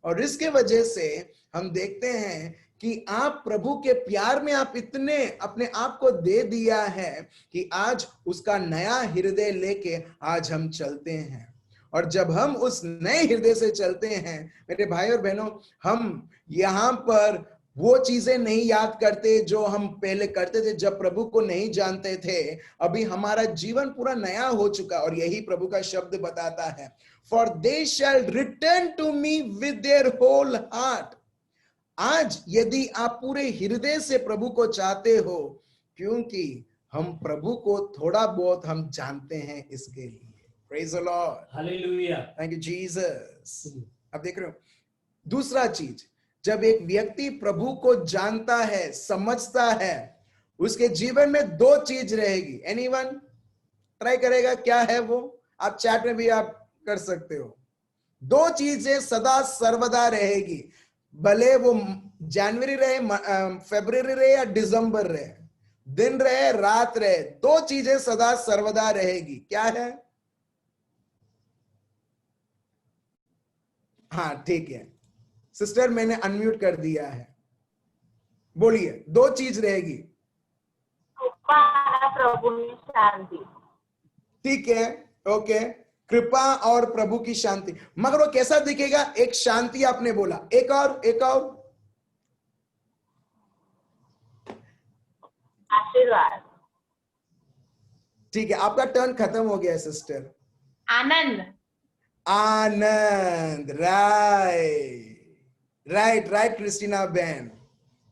और इसके वजह से हम देखते हैं कि आप प्रभु के प्यार में आप इतने अपने आप को दे दिया है कि आज उसका नया हृदय लेके आज हम चलते हैं। और जब हम उस नए हृदय से चलते हैं मेरे भाई और बहनों, हम यहां पर वो चीजें नहीं याद करते जो हम पहले करते थे जब प्रभु को नहीं जानते थे। अभी हमारा जीवन पूरा नया हो चुका, और यही प्रभु का शब्द बताता है, For they shall return to me with their whole heart। आज यदि आप पूरे हृदय से प्रभु को चाहते हो, क्योंकि हम प्रभु को थोड़ा बहुत हम जानते हैं इसके लिए। Praise the Lord। Hallelujah. Thank you Jesus। अब देख रहे हो, दूसरा चीज, जब एक व्यक्ति प्रभु को जानता है, समझता है, उसके जीवन में दो चीज रहेगी। एनीवन ट्राई करेगा? क्या है वो? आप चैट में भी आप कर सकते हो। दो चीजें सदा सर्वदा रहेगी, भले वो जनवरी रहे, फरवरी रहे या दिसंबर रहे, दिन रहे रात रहे, दो चीजें सदा सर्वदा रहेगी। क्या है? हाँ ठीक है सिस्टर, मैंने अनम्यूट कर दिया है, बोलिए। दो चीज रहेगी। प्रभु शांति। ठीक है, ओके। कृपा और प्रभु की शांति। मगर वो कैसा दिखेगा? एक शांति आपने बोला, एक और आशीर्वाद। ठीक है, आपका टर्न खत्म हो गया सिस्टर। आनंद। आनंद, राइट क्रिस्टीना बहन।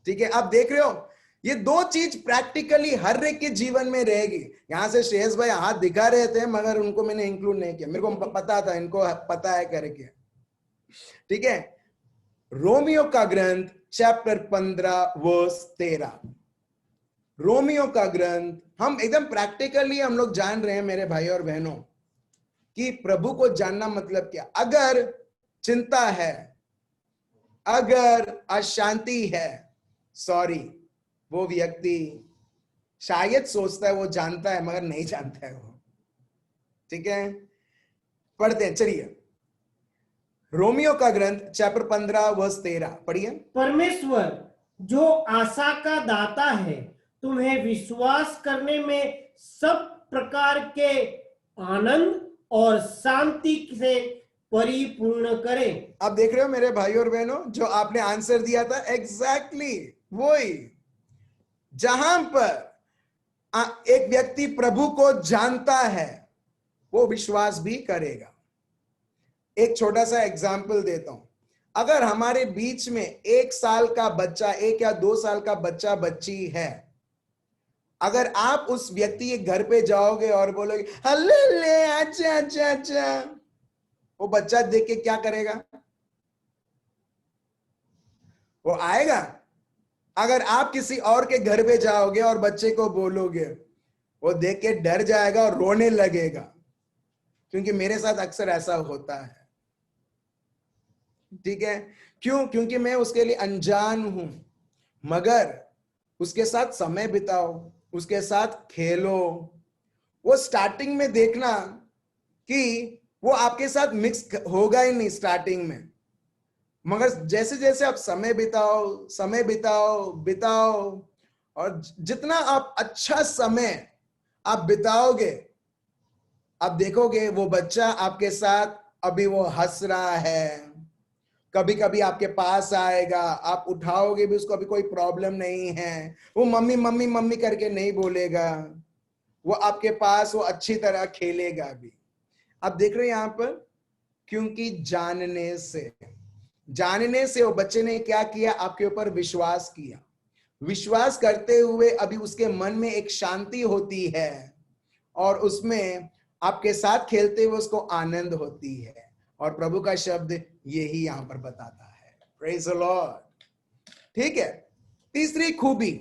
ठीक है, आप देख रहे हो, ये दो चीज प्रैक्टिकली हर एक के जीवन में रहेगी। यहां से श्रेयस भाई हाथ दिखा रहे थे, मगर उनको मैंने इंक्लूड नहीं किया, मेरे को पता था इनको पता है करके। ठीक है, रोमियो का ग्रंथ चैप्टर 15 वर्स 13। रोमियो का ग्रंथ, हम एकदम प्रैक्टिकली हम लोग जान रहे हैं मेरे भाई और बहनों कि प्रभु को जानना मतलब क्या। अगर चिंता है, अगर अशांति है, सॉरी, वो व्यक्ति शायद सोचता है वो जानता है मगर नहीं जानता है वो। ठीक है, पढ़ते हैं, चलिए रोमियो का ग्रंथ चैप्टर 15 वर्स 13 पढ़िए। परमेश्वर जो आशा का दाता है तुम्हें विश्वास करने में सब प्रकार के आनंद और शांति से परिपूर्ण करे। आप देख रहे हो मेरे भाई और बहनों, जो आपने आंसर दिया था एग्जैक्टली वही। जहां पर एक व्यक्ति प्रभु को जानता है वो विश्वास भी करेगा। एक छोटा सा एग्जाम्पल देता हूं। अगर हमारे बीच में 1 साल का बच्चा, 1 या 2 साल का बच्चा बच्ची है, अगर आप उस व्यक्ति के घर पे जाओगे और बोलोगे हल्ले अच्छा अच्छा अच्छा, वो बच्चा देख के क्या करेगा? वो आएगा। अगर आप किसी और के घर पे जाओगे और बच्चे को बोलोगे, वो देख के डर जाएगा और रोने लगेगा। क्योंकि मेरे साथ अक्सर ऐसा होता है। ठीक है, क्यों? क्योंकि मैं उसके लिए अनजान हूं। मगर उसके साथ समय बिताओ, उसके साथ खेलो। वो स्टार्टिंग में देखना कि वो आपके साथ मिक्स होगा ही नहीं स्टार्टिंग में, मगर जैसे जैसे आप समय बिताओ और जितना आप अच्छा समय आप बिताओगे, आप देखोगे वो बच्चा आपके साथ अभी वो हंस रहा है, कभी कभी आपके पास आएगा, आप उठाओगे भी उसको, अभी कोई प्रॉब्लम नहीं है, वो मम्मी मम्मी मम्मी करके नहीं बोलेगा, वो आपके पास वो अच्छी तरह खेलेगा भी। आप देख रहे हैं यहां पर, क्योंकि जानने से वो बच्चे ने क्या किया? आपके ऊपर विश्वास किया। विश्वास करते हुए अभी उसके मन में एक शांति होती है और उसमें आपके साथ खेलते हुए उसको आनंद होती है। और प्रभु का शब्द यही यहां पर बताता है। Praise the Lord. ठीक है, तीसरी खूबी,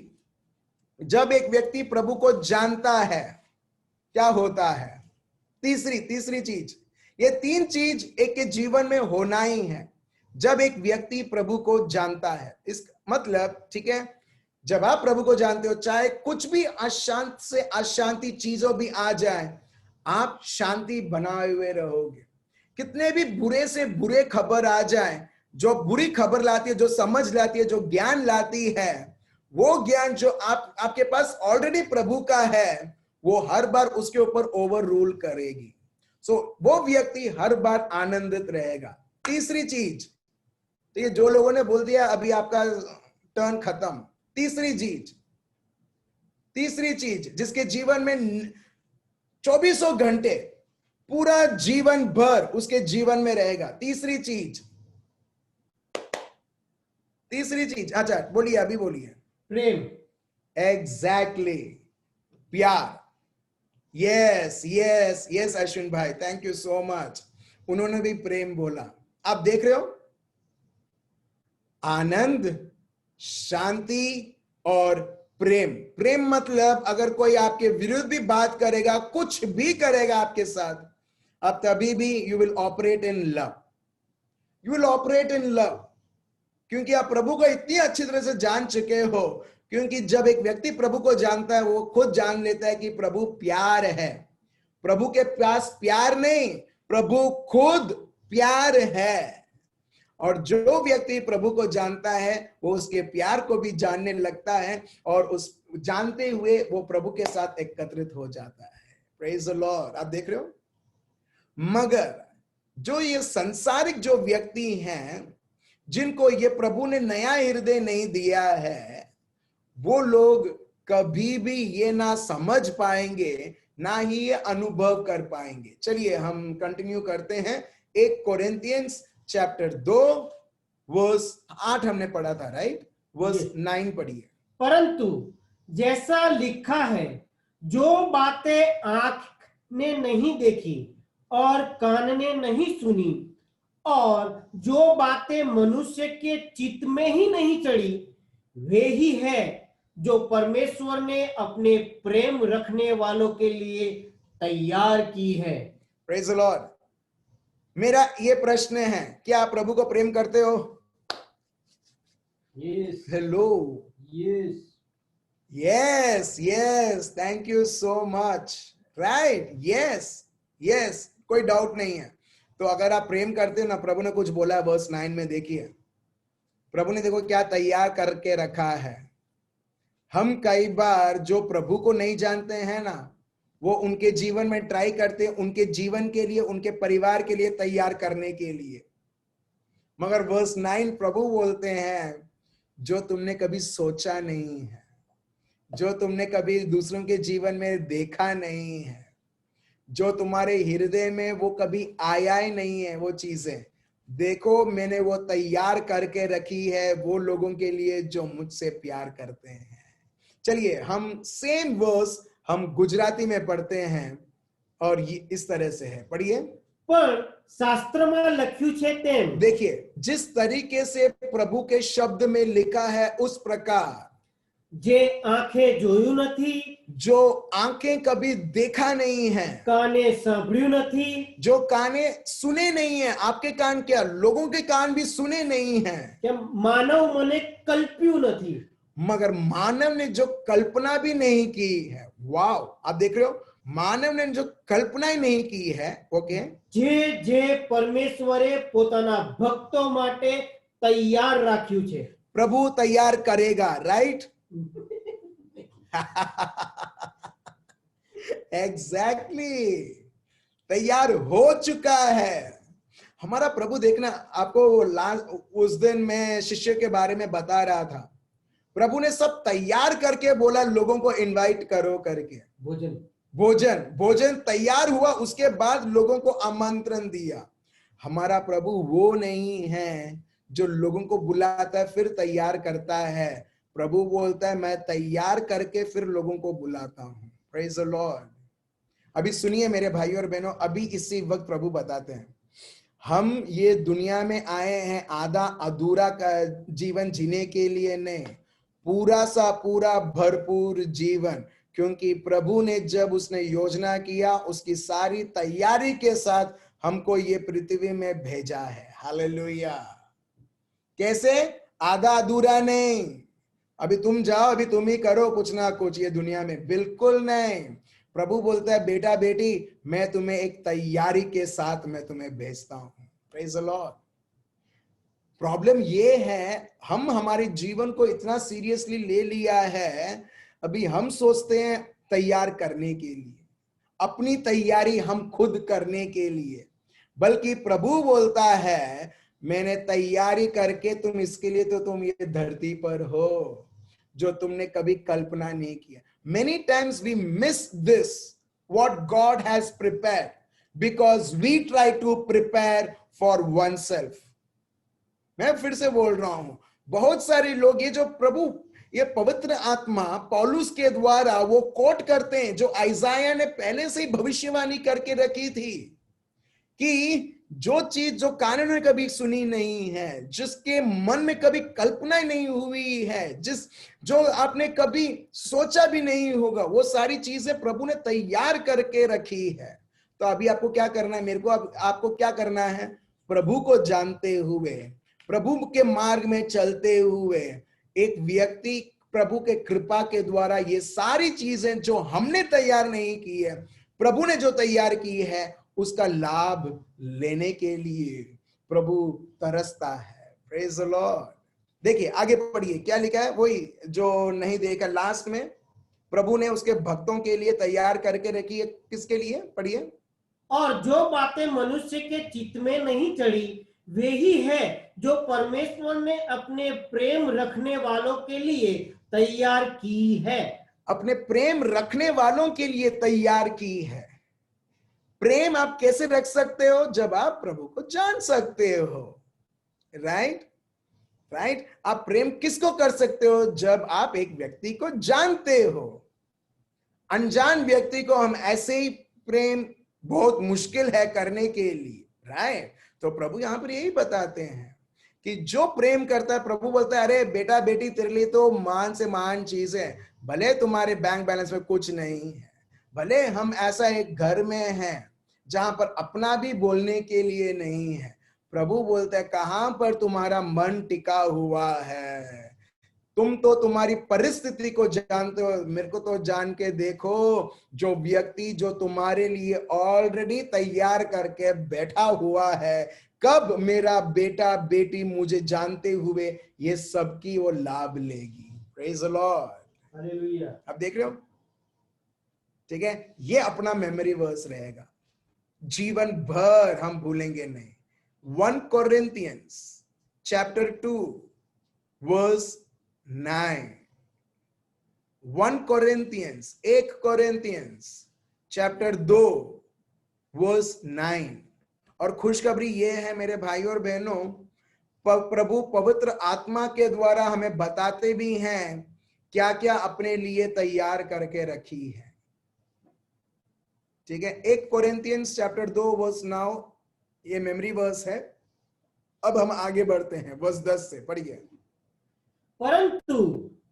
जब एक व्यक्ति प्रभु को जानता है क्या होता है? तीसरी चीज, ये 3 चीज एक के जीवन में होना ही है जब एक व्यक्ति प्रभु को जानता है। इस मतलब, ठीक है, जब आप प्रभु को जानते हो, चाहे कुछ भी अशांत से अशांति चीजों भी आ जाए, आप शांति बनाए हुए रहोगे। कितने भी बुरे से बुरे खबर आ जाए, जो बुरी खबर लाती है, जो समझ लाती है, जो ज्ञान लाती है, वो ज्ञान जो आपके पास ऑलरेडी प्रभु का है, वो हर बार उसके ऊपर ओवर रूल करेगी। वो व्यक्ति हर बार आनंदित रहेगा। तीसरी चीज, तो ये जो लोगों ने बोल दिया अभी आपका टर्न खत्म। तीसरी चीज जिसके जीवन में 24 घंटे पूरा जीवन भर उसके जीवन में रहेगा। तीसरी चीज, अच्छा बोलिए, अभी बोलिए। प्रेम। एग्जैक्टली, प्यार। यस अश्विन भाई, थैंक यू सो मच। उन्होंने भी प्रेम बोला। आप देख रहे हो, आनंद, शांति और प्रेम मतलब अगर कोई आपके विरुद्ध भी बात करेगा, कुछ भी करेगा आपके साथ, अब तभी भी you will operate in love. क्योंकि आप प्रभु को इतनी अच्छी तरह से जान चुके हो। क्योंकि जब एक व्यक्ति प्रभु को जानता है, वो खुद जान लेता है कि प्रभु प्यार है। प्रभु के पास प्यार नहीं, प्रभु खुद प्यार है। और जो व्यक्ति प्रभु को जानता है, वो उसके प्यार को भी जानने लगता है और उस जानते हुए वो प्रभु के साथ एकत्रित हो जाता है। Praise the Lord. आप देख रहे हो, मगर जो ये संसारिक जो व्यक्ति हैं, जिनको ये प्रभु ने नया हृदय नहीं दिया है, वो लोग कभी भी ये ना समझ पाएंगे, ना ही ये अनुभव कर पाएंगे। चलिए हम कंटिन्यू करते हैं। 1 कोरिन्थियंस चैप्टर 2 वर्स 8 हमने पढ़ा था, राइट? वर्स 9 पढ़िए। परंतु जैसा लिखा है, जो बातें आंख ने नहीं देखी और कान ने नहीं सुनी और जो बातें मनुष्य के चित्त में ही नहीं चढ़ी, वे ही है जो परमेश्वर ने अपने प्रेम रखने वालों के लिए तैयार की है। Praise the Lord. मेरा ये प्रश्न है, क्या आप प्रभु को प्रेम करते हो? Yes, hello. Yes, yes, yes, thank you so much. Right, yes, yes, कोई डाउट नहीं है। तो अगर आप प्रेम करते हो ना, प्रभु ने कुछ बोला है वर्स 9 में, देखिए प्रभु ने देखो क्या तैयार करके रखा है। हम कई बार जो प्रभु को नहीं जानते हैं ना, वो उनके जीवन में ट्राई करते हैं, उनके जीवन के लिए, उनके परिवार के लिए तैयार करने के लिए। मगर वर्स 9 प्रभु बोलते हैं, जो तुमने कभी सोचा नहीं है, जो तुमने कभी दूसरों के जीवन में देखा नहीं है, जो तुम्हारे हृदय में वो कभी आया ही नहीं है, वो चीजें देखो मैंने वो तैयार करके रखी है वो लोगों के लिए जो मुझसे प्यार करते हैं। चलिए हम सेम वर्स हम गुजराती में पढ़ते हैं और ये इस तरह से है, पढ़िए। पर शास्त्रमा लख्યું છે તેમ देखिए जिस तरीके से प्रभु के शब्द में लिखा है उस प्रकार, जे आंखें જોયું નથી, जो आंखें कभी देखा नहीं है, કાને સાંભળ્યું નથી, जो काने सुने नहीं है। आपके कान क्या, लोगों के कान भी सुने नहीं है, કે માનવ મને કલ્પ્યું નથી, मगर मानव ने जो कल्पना भी नहीं की है। वाव, आप देख रहे हो, मानव ने जो कल्पना ही नहीं की है। ओके, જે જે પરમેશ્વરે પોતાના ભક્તો માટે તૈયાર રાખ્યું છે। प्रभु तैयार करेगा, राइट? एग्जैक्टली, तैयार हो चुका है हमारा प्रभु। देखना, आपको उस दिन मैं शिष्य के बारे में बता रहा था, प्रभु ने सब तैयार करके बोला लोगों को इनवाइट करो करके। ભોજન भोजन तैयार हुआ, उसके बाद लोगों को आमंत्रण दिया। हमारा प्रभु वो नहीं है जो लोगों को बुलाता है फिर तैयार करता है। प्रभु बोलता है मैं तैयार करके फिर लोगों को बुलाता हूं। Praise the Lord. अभी सुनिए मेरे भाइयों और बहनों, अभी इसी वक्त प्रभु बताते हैं, हम ये दुनिया में आए हैं आधा अधूरा का जीवन जीने के लिए नहीं, पूरा सा पूरा भरपूर जीवन। क्योंकि प्रभु ने जब उसने योजना किया, उसकी सारी तैयारी के साथ हमको ये पृथ्वी में भेजा है। हालेलुया। कैसे? आधा अधूरा नहीं, अभी तुम जाओ, अभी तुम ही करो कुछ ना कुछ ये दुनिया में, बिल्कुल नहीं। प्रभु बोलता है बेटा बेटी, मैं तुम्हें एक तैयारी के साथ मैं तुम्हें भेजता हूं। Praise the Lord. प्रॉब्लम ये है, हम हमारे जीवन को इतना सीरियसली ले लिया है, अभी हम सोचते हैं तैयार करने के लिए, अपनी तैयारी हम खुद करने के लिए, बल्कि प्रभु बोलता है मैंने तैयारी करके तुम इसके लिए तो तुम ये धरती पर हो जो तुमने कभी कल्पना नहीं किया। Many times we miss this what God has prepared because we try to prepare for oneself। मैं फिर से बोल रहा हूं, बहुत सारे लोग ये जो प्रभु, ये पवित्र आत्मा पौलुस के द्वारा वो कोट करते हैं जो आइजाया ने पहले से ही भविष्यवाणी करके रखी थी कि जो चीज जो कानों ने कभी सुनी नहीं है, जिसके मन में कभी कल्पना ही नहीं हुई है, जो आपने कभी सोचा भी नहीं होगा, वो सारी चीजें प्रभु ने तैयार करके रखी है। तो अभी आपको क्या करना है, मेरे को आपको क्या करना है, प्रभु को जानते हुए, प्रभु के मार्ग में चलते हुए, एक व्यक्ति प्रभु के कृपा के द्वारा ये सारी चीजें जो हमने तैयार नहीं की है, प्रभु ने जो तैयार की है, उसका लाभ लेने के लिए प्रभु तरसता है। Praise the Lord. देखिए आगे पढ़िए क्या लिखा है, वही जो नहीं देखा लास्ट में, प्रभु ने उसके भक्तों के लिए तैयार करके रखी है। किसके लिए? पढ़िए। और जो बातें मनुष्य के चित्त में नहीं चढ़ी वे ही है जो परमेश्वर ने अपने प्रेम रखने वालों के लिए तैयार की है। अपने प्रेम रखने वालों के लिए तैयार की है। प्रेम आप कैसे रख सकते हो? जब आप प्रभु को जान सकते हो। Right right. आप प्रेम किसको कर सकते हो? जब आप एक व्यक्ति को जानते हो। अनजान व्यक्ति को हम ऐसे ही प्रेम बहुत मुश्किल है करने के लिए। राइट। तो प्रभु यहां पर यही बताते हैं कि जो प्रेम करता है, प्रभु बोलता है अरे बेटा बेटी तेरे लिए तो महान से महान चीज है। भले तुम्हारे बैंक बैलेंस में कुछ नहीं है, भले हम ऐसा एक घर में हैं जहां पर अपना भी बोलने के लिए नहीं है, प्रभु बोलता है कहां पर तुम्हारा मन टिका हुआ है? तुम तो तुम्हारी परिस्थिति को जानते हो, मेरे को तो जान के देखो। जो व्यक्ति जो तुम्हारे लिए ऑलरेडी तैयार करके बैठा हुआ है, कब मेरा बेटा बेटी मुझे जानते हुए ये सबकी वो लाभ लेगी। Praise the Lord. हालेलुया। अब देख रहे हो? ठीक है, ये अपना मेमोरी वर्स रहेगा, जीवन भर हम भूलेंगे नहीं। 1 Corinthians chapter 2 verse 9। 1 Corinthians chapter 2 verse 9। और खुशखबरी ये है मेरे भाइयों और बहनों, प्रभु पवित्र आत्मा के द्वारा हमें बताते भी हैं क्या क्या अपने लिए तैयार करके रखी है। ठीक है, 1 Corinthians chapter 2 verse 9 ये मेमोरी वर्स है। अब हम आगे बढ़ते हैं, वर्स 10 से पढ़िए। परंतु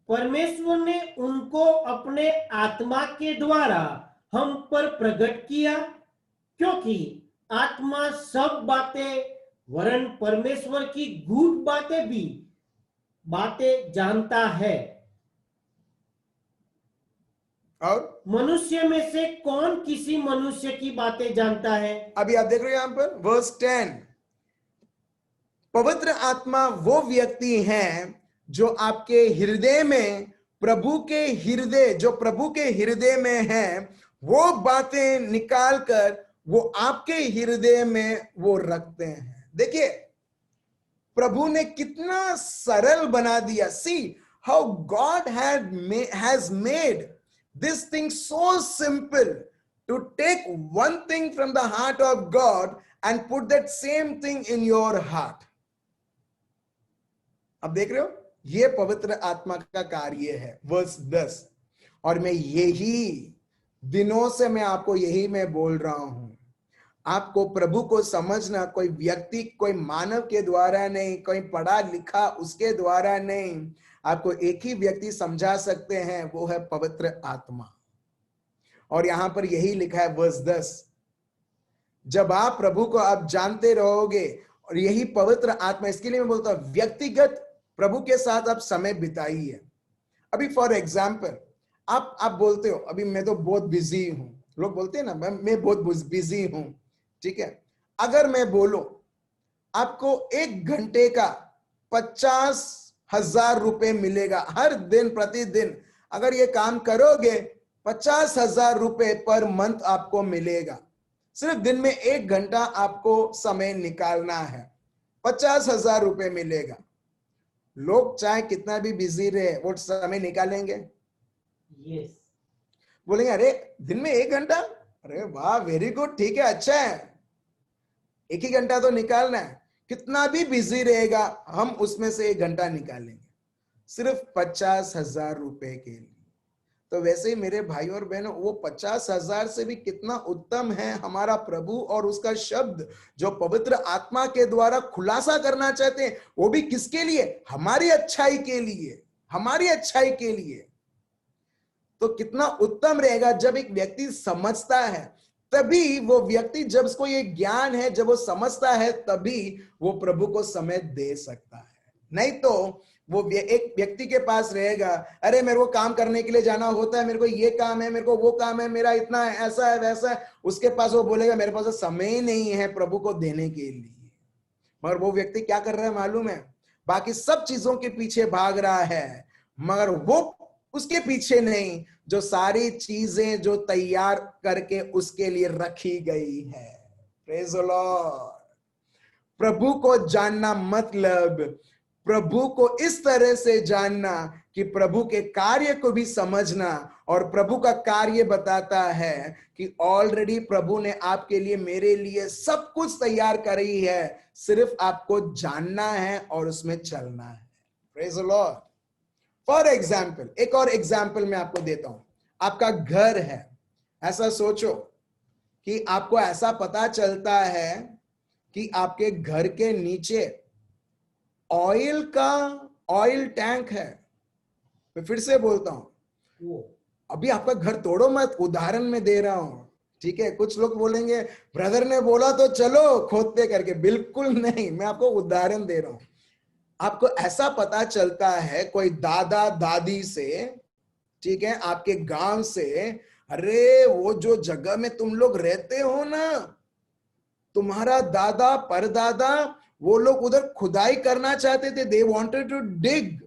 परमेश्वर ने उनको अपने आत्मा के द्वारा हम पर प्रकट किया, क्योंकि आत्मा सब बातें वरन परमेश्वर की गूढ़ बातें जानता है। और मनुष्य में से कौन किसी मनुष्य की बातें जानता है? अभी आप देख रहे हो यहां पर वर्स 10, पवित्र आत्मा वो व्यक्ति हैं जो आपके हृदय में, प्रभु के हृदय, जो प्रभु के हृदय में है, वो बातें निकाल कर वो आपके हृदय में वो रखते हैं। देखिए प्रभु ने कितना सरल बना दिया। See how God has made this thing so simple, to take one thing from the heart of God and put that same thing in your heart। अब देख रहे हो, ये पवित्र आत्मा का कार्य है। वर्स 10। और मैं यही दिनों से मैं आपको यही मैं बोल रहा हूं, आपको प्रभु को समझना कोई व्यक्ति, कोई मानव के द्वारा नहीं, कोई पढ़ा लिखा उसके द्वारा नहीं, आपको एक ही व्यक्ति समझा सकते हैं, वो है पवित्र आत्मा। और यहां पर यही लिखा है वर्स 10, जब आप प्रभु को आप जानते रहोगे, और यही पवित्र आत्मा, इसके लिए मैं बोलता हूं व्यक्तिगत प्रभु के साथ आप समय बिताइए। अभी फॉर एग्जाम्पल आप बोलते हो अभी मैं तो बहुत बिजी हूं, लोग बोलते हैं ना मैं बहुत बिजी हूं। ठीक है, अगर मैं बोलूं आपको 1 घंटे का 50,000 रुपए मिलेगा हर दिन, प्रतिदिन अगर ये काम करोगे 50,000 रुपए पर मंथ आपको मिलेगा। सिर्फ दिन में 1 घंटा आपको समय निकालना है, 50,000 रुपए मिलेगा। लोग चाहे कितना भी बिजी रहे वो समय निकालेंगे? यस। बोलेंगे अरे दिन में 1 घंटा, अरे वाह वेरी गुड, ठीक है, अच्छा है, 1 ही घंटा तो निकालना है। कितना भी बिजी रहेगा हम उसमें से 1 घंटा निकालेंगे, सिर्फ 50,000 रुपए के लिए। तो वैसे ही मेरे भाई और बहनों, वो 50,000 से भी कितना उत्तम है हमारा प्रभु और उसका शब्द जो पवित्र आत्मा के द्वारा खुलासा करना चाहते हैं। वो भी किसके लिए? हमारी अच्छाई के लिए, हमारी अच्छाई के लिए। तो कितना उत्तम रहेगा जब एक व्यक्ति समझता है, तभी वो व्यक्ति, जब उसको ये ज्ञान है, जब वो समझता है, तभी वो प्रभु को समय दे सकता है। नहीं तो वो एक व्यक्ति के पास रहेगा, अरे मेरे को काम करने के लिए जाना होता है, मेरे को ये काम है, मेरे को वो काम है, मेरा इतना है, ऐसा है, वैसा है, उसके पास वो बोलेगा मेरे पास समय नहीं है प्रभु को देने के लिए। मगर वो व्यक्ति क्या कर रहा है मालूम है? बाकी सब चीजों के पीछे भाग रहा है, मगर वो उसके पीछे नहीं, जो सारी चीजें जो तैयार करके उसके लिए रखी गई है। Praise the Lord. प्रभु को जानना मतलब प्रभु को इस तरह से जानना कि प्रभु के कार्य को भी समझना, और प्रभु का कार्य बताता है कि ऑलरेडी प्रभु ने आपके लिए, मेरे लिए सब कुछ तैयार करी है, सिर्फ आपको जानना है और उसमें चलना है। Praise the Lord. For example, एक और एग्जाम्पल मैं आपको देता हूं। आपका घर है, ऐसा सोचो कि आपको ऐसा पता चलता है कि आपके घर के नीचे ऑयल टैंक है। मैं फिर से बोलता हूं, अभी आपका घर तोड़ो मत, उदाहरण में दे रहा हूं, ठीक है। कुछ लोग बोलेंगे ब्रदर ने बोला तो चलो खोदते करके, बिल्कुल नहीं, मैं आपको उदाहरण दे रहा हूं। आपको ऐसा पता चलता है कोई दादा दादी से, ठीक है, आपके गांव से, अरे वो जो जगह में तुम लोग रहते हो ना, तुम्हारा दादा परदादा वो लोग उधर खुदाई करना चाहते थे, दे वांटेड टू डिग,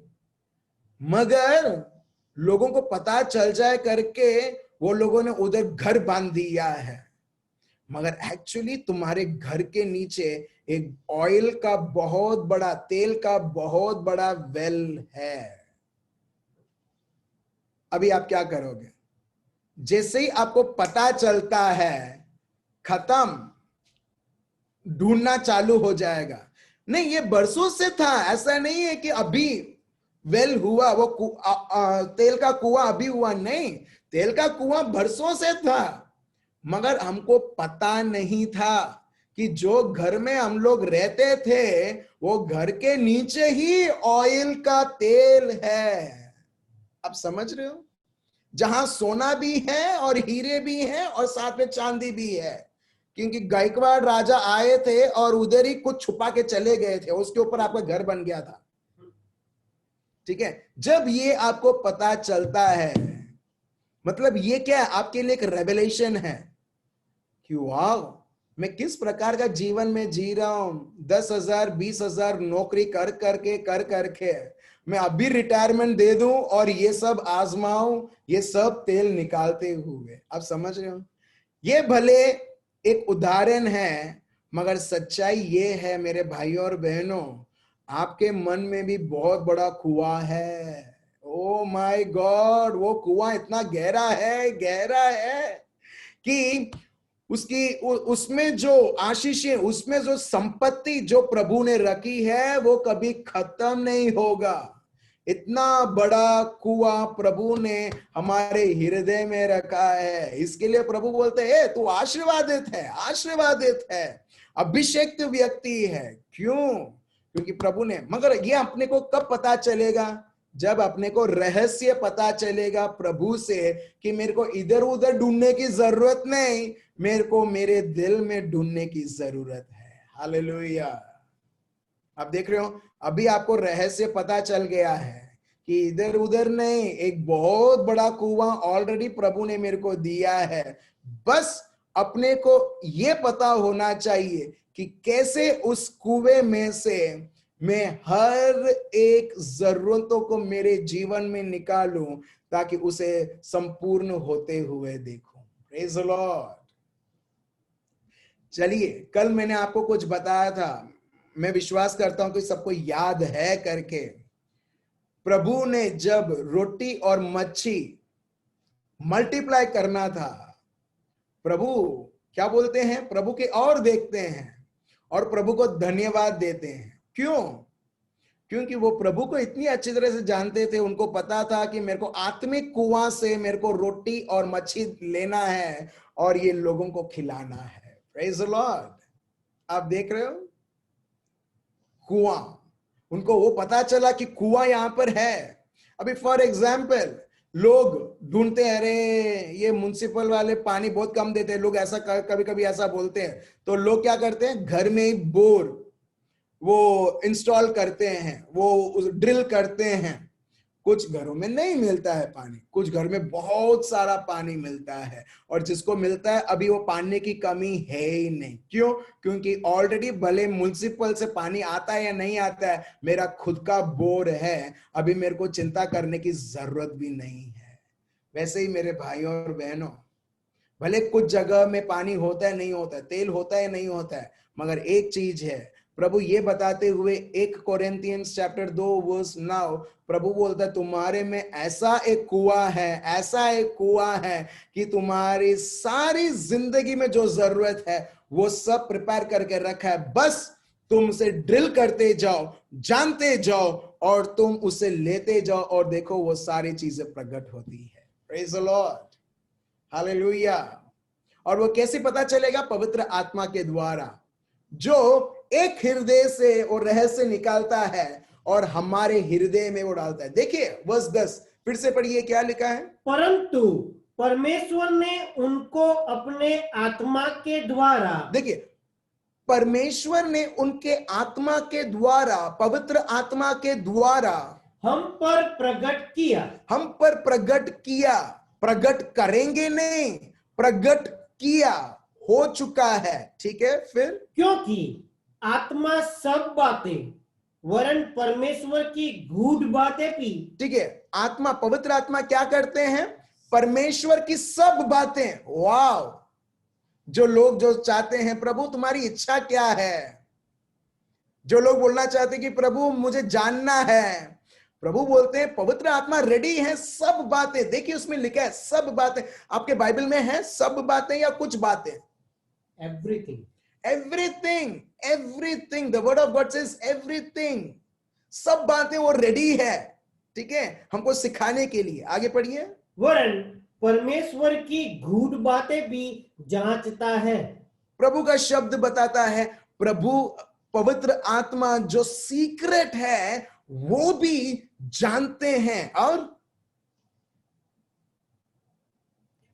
मगर लोगों को पता चल जाए करके वो लोगों ने उधर घर बांध दिया है। मगर एक्चुअली तुम्हारे घर के नीचे एक ऑयल का बहुत बड़ा, तेल का बहुत बड़ा वेल है। अभी आप क्या करोगे? जैसे ही आपको पता चलता है, खत्म, ढूंढना चालू हो जाएगा। नहीं, ये बरसों से था, ऐसा नहीं है कि अभी वेल हुआ, वो तेल का कुआं अभी हुआ, नहीं, तेल का कुआं बरसों से था, मगर हमको पता नहीं था कि जो घर में हम लोग रहते थे वो घर के नीचे ही ऑयल का तेल है। आप समझ रहे हो? जहां सोना भी है और हीरे भी हैं और साथ में चांदी भी है, क्योंकि गायकवाड़ राजा आए थे और उधर ही कुछ छुपा के चले गए थे, उसके ऊपर आपका घर बन गया था, ठीक है। जब ये आपको पता चलता है, मतलब ये क्या है, आपके लिए एक रेवलेशन है कि वाह, मैं किस प्रकार का जीवन में जी रहा हूं, 10,000 20,000 नौकरी कर करके मैं अभी रिटायरमेंट दे दूं और ये सब आजमाऊं, ये सब तेल निकालते हुए। आप समझ रहे हो? ये भले एक उदाहरण है, मगर सच्चाई ये है मेरे भाइयों और बहनों, आपके मन में भी बहुत बड़ा कुआं है। ओ माय गॉड, वो कुआं इतना गहरा है कि उसमें जो आशीषें, उसमें जो संपत्ति जो प्रभु ने रखी है वो कभी खत्म नहीं होगा। इतना बड़ा कुआं प्रभु ने हमारे हृदय में रखा है। इसके लिए प्रभु बोलते हैं तू आशीर्वादित है, अभिषेक्त व्यक्ति है। क्यों? क्योंकि प्रभु ने, मगर ये अपने को कब पता चलेगा? जब अपने को रहस्य पता चलेगा प्रभु से कि मेरे को इधर उधर ढूंढने की जरूरत नहीं, मेरे को मेरे दिल में ढूंढने की जरूरत है। हालेलुया। आप देख रहे हो, अभी आपको रहस्य पता चल गया है कि इधर उधर नहीं, एक बहुत बड़ा कुआं ऑलरेडी प्रभु ने मेरे को दिया है। बस अपने को यह पता होना चाहिए कि कैसे उस कुएं में से मैं हर एक जरूरतों को मेरे जीवन में निकालूं, ताकि उसे संपूर्ण होते हुए देखूं। Praise the Lord. चलिए, कल मैंने आपको कुछ बताया था, मैं विश्वास करता हूं कि सबको याद है करके। प्रभु ने जब रोटी और मच्छी मल्टीप्लाई करना था, प्रभु क्या बोलते हैं? प्रभु के और देखते हैं और प्रभु को धन्यवाद देते हैं। क्यों? क्योंकि वो प्रभु को इतनी अच्छी तरह से जानते थे, उनको पता था कि मेरे को आत्मिक कुआं से मेरे को रोटी और मच्छी लेना है और ये लोगों को खिलाना है। Praise the Lord. आप देख रहे हो, कुआं, उनको वो पता चला कि कुआं यहां पर है। अभी फॉर एग्जाम्पल, लोग ढूंढते हैं, अरे ये म्युनिसिपल वाले पानी बहुत कम देते हैं, लोग ऐसा कभी कभी ऐसा बोलते हैं, तो लोग क्या करते हैं, घर में ही बोर वो इंस्टॉल करते हैं, वो ड्रिल करते हैं, कुछ घरों में नहीं मिलता है पानी, कुछ घर में बहुत सारा पानी मिलता है, और जिसको मिलता है अभी वो पानी की कमी है ही नहीं। क्यों? क्योंकि ऑलरेडी भले म्युनिसिपल से पानी आता है या नहीं आता है, मेरा खुद का बोर है, अभी मेरे को चिंता करने की जरूरत भी नहीं है। वैसे ही मेरे भाइयों और बहनों, भले कुछ जगह में पानी होता है नहीं होता है, तेल होता है नहीं होता है, मगर एक चीज है, प्रभु ये बताते हुए 1 कोरिन्थियंस चैप्टर 2 वर्स 9, प्रभु बोलता है तुम्हारे में ऐसा एक कुआं है, ऐसा एक कुआं है कि तुम्हारी सारी जिंदगी में जो जरूरत है वो सब प्रिपेयर करके रखा है, बस तुम उसे ड्रिल करते जाओ, जानते जाओ, और तुम उसे लेते जाओ, और देखो वो सारी चीजें प्रकट होती है। Praise the Lord, hallelujah. और वो कैसे पता चलेगा? पवित्र आत्मा के द्वारा, जो एक हृदय से वो रहस्य निकालता है और हमारे हृदय में वो डालता है। देखिए वर्स 10 फिर से पढ़िए, क्या लिखा है? परंतु परमेश्वर ने उनको अपने आत्मा के द्वारा, देखिए, परमेश्वर ने उनके आत्मा के द्वारा, पवित्र आत्मा के द्वारा हम पर प्रकट किया। हम पर प्रकट किया। प्रकट करेंगे नहीं, प्रकट किया, हो चुका है। ठीक है, फिर क्योंकि आत्मा सब बातें वरन परमेश्वर की गूढ़ बातें भी। ठीक है, आत्मा, पवित्र आत्मा क्या करते हैं? परमेश्वर की सब बातें। वाव! जो लोग जो चाहते हैं प्रभु तुम्हारी इच्छा क्या है, जो लोग बोलना चाहते हैं कि प्रभु मुझे जानना है, प्रभु बोलते हैं पवित्र आत्मा रेडी है सब बातें। देखिए उसमें लिखा है सब बातें। आपके बाइबल में है सब बातें या कुछ बातें? Everything, everything, everything. The word of God says everything. सब बातें वो रेडी है, ठीक है, हमको सिखाने के लिए। आगे पढ़िए। वरन परमेश्वर की गूढ़ बातें भी जांचता है। प्रभु का शब्द बताता है, प्रभु पवित्र आत्मा जो सीक्रेट है वो भी जानते हैं। और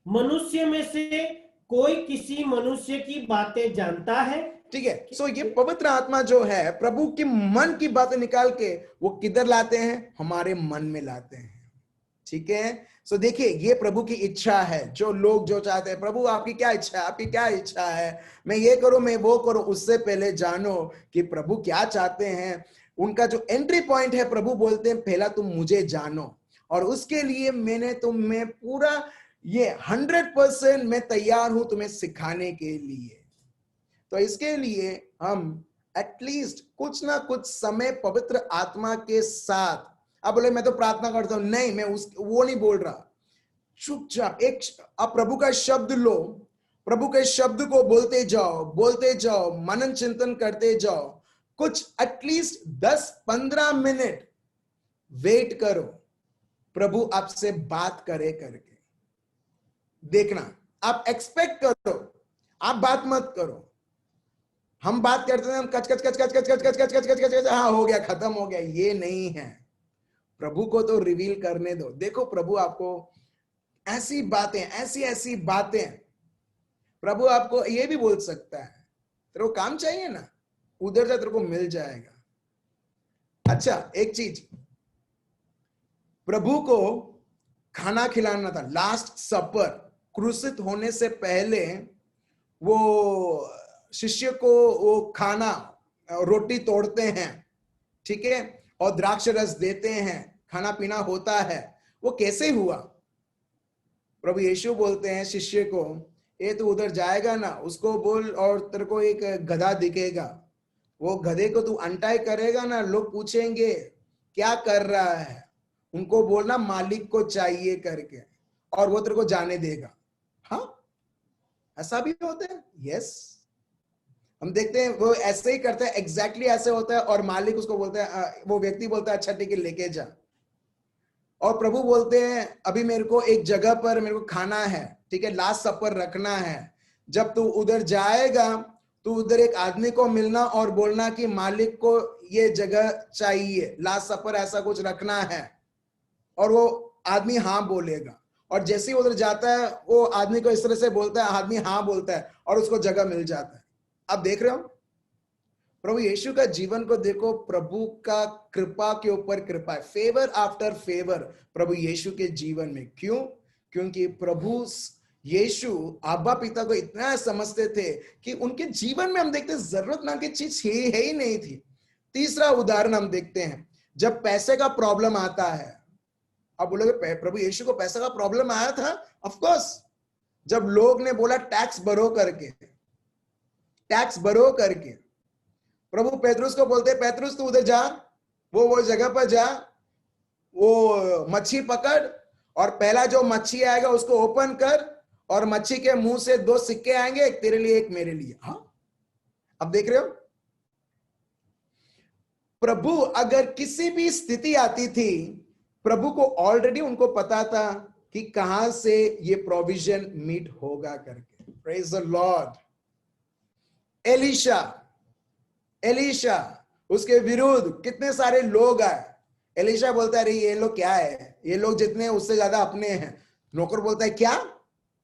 मनुष्य में से कोई किसी मनुष्य की बातें जानता है? ठीक है, सो ये पवित्र आत्मा जो है प्रभु की मन की बातें निकाल के वो किधर लाते हैं? हमारे मन में लाते हैं। ठीक है, सो देखिए ये प्रभु की इच्छा है। जो लोग जो चाहते हैं प्रभु आपकी क्या इच्छा है, आपकी क्या इच्छा है, मैं ये करूं, मैं वो करूं, उससे पहले जानो कि प्रभु क्या चाहते हैं। उनका जो एंट्री पॉइंट है, प्रभु बोलते हैं पहला तुम मुझे जानो, और उसके लिए मैंने तुम्हें पूरा ये 100% मैं तैयार हूं तुम्हें सिखाने के लिए। तो इसके लिए हम एटलीस्ट कुछ ना कुछ समय पवित्र आत्मा के साथ, अब बोले मैं तो प्रार्थना करता हूं, नहीं, मैं वो नहीं बोल रहा। चुपचाप एक आप प्रभु का शब्द लो, प्रभु के शब्द को बोलते जाओ, मनन चिंतन करते जाओ। कुछ एटलीस्ट 10-15 मिनट वेट करो, प्रभु आपसे बात करे करके। देखना, आप एक्सपेक्ट करो, आप बात मत करो। हम बात करते हैं, हम कच कच कच कच कच कच कच कच कच कच कच, हाँ हो गया, खत्म हो गया, ये नहीं है। प्रभु को तो रिवील करने दो। देखो प्रभु आपको ऐसी बातें, ऐसी ऐसी बातें, प्रभु आपको ये भी बोल सकता है, तेरे को काम चाहिए ना, उधर जा, तेरे को मिल जाएगा। अच्छा एक चीज, प्रभु को खाना खिलाना था, लास्ट सपर, क्रूसित होने से पहले वो शिष्य को वो खाना, रोटी तोड़ते हैं, ठीक है, और द्राक्ष रस देते हैं, खाना पीना होता है। वो कैसे हुआ? प्रभु यीशु बोलते हैं शिष्य को, ये तू उधर जाएगा ना, उसको बोल और तेरे को एक गधा दिखेगा, वो गधे को तू अनटाई करेगा ना, लोग पूछेंगे क्या कर रहा है, उनको बोलना मालिक को चाहिए करके, और वो तेरे को जाने देगा। हाँ, ऐसा भी होता है। यस, हम देखते हैं वो ऐसे ही करता है, एग्जैक्टली ऐसे होता है, और मालिक उसको बोलता है, वो व्यक्ति बोलता है अच्छा ठीक है लेके जा। और प्रभु बोलते हैं अभी मेरे को एक जगह पर मेरे को खाना है, ठीक है, लास्ट सपर रखना है। जब तू उधर जाएगा तो उधर एक आदमी को मिलना और बोलना कि मालिक को ये जगह चाहिए, लास्ट सपर ऐसा कुछ रखना है, और वो आदमी हाँ बोलेगा। और जैसे ही उधर जाता है वो आदमी को इस तरह से बोलता है, आदमी हाँ बोलता है और उसको जगह मिल जाता है। आप देख रहे हो, प्रभु यीशु का जीवन को देखो, प्रभु का कृपा के ऊपर कृपा है, फेवर आफ्टर फेवर प्रभु यीशु के जीवन में। क्यों? क्योंकि प्रभु यीशु आबा पिता को इतना समझते थे कि उनके जीवन में हम देखते जरूरत नाम की चीज है ही नहीं थी। तीसरा उदाहरण हम देखते हैं, जब पैसे का प्रॉब्लम आता है। अब बोलोगे प्रभु यीशु को पैसे का प्रॉब्लम आया था? ऑफ कोर्स, जब लोग ने बोला टैक्स भरो करके, प्रभु पेतरुस को बोलते, पेतरुस तू उधर जा, वो जगह पर जा, वो मच्छी पकड़ और पहला जो मच्छी आएगा उसको ओपन कर और मच्छी के मुंह से 2 सिक्के आएंगे, एक तेरे लिए एक मेरे लिए। हाँ, अब देख रहे हो, प्रभु अगर किसी भी स्थिति आती थी, प्रभु को ऑलरेडी उनको पता था कि कहां से ये प्रोविजन मीट होगा करके। Praise the Lord. एलीशा उसके विरुद्ध कितने सारे लोग आए। एलीशा बोलता है, अरे ये लोग क्या है, ये लोग जितने उससे ज्यादा अपने हैं। नौकर बोलता है क्या?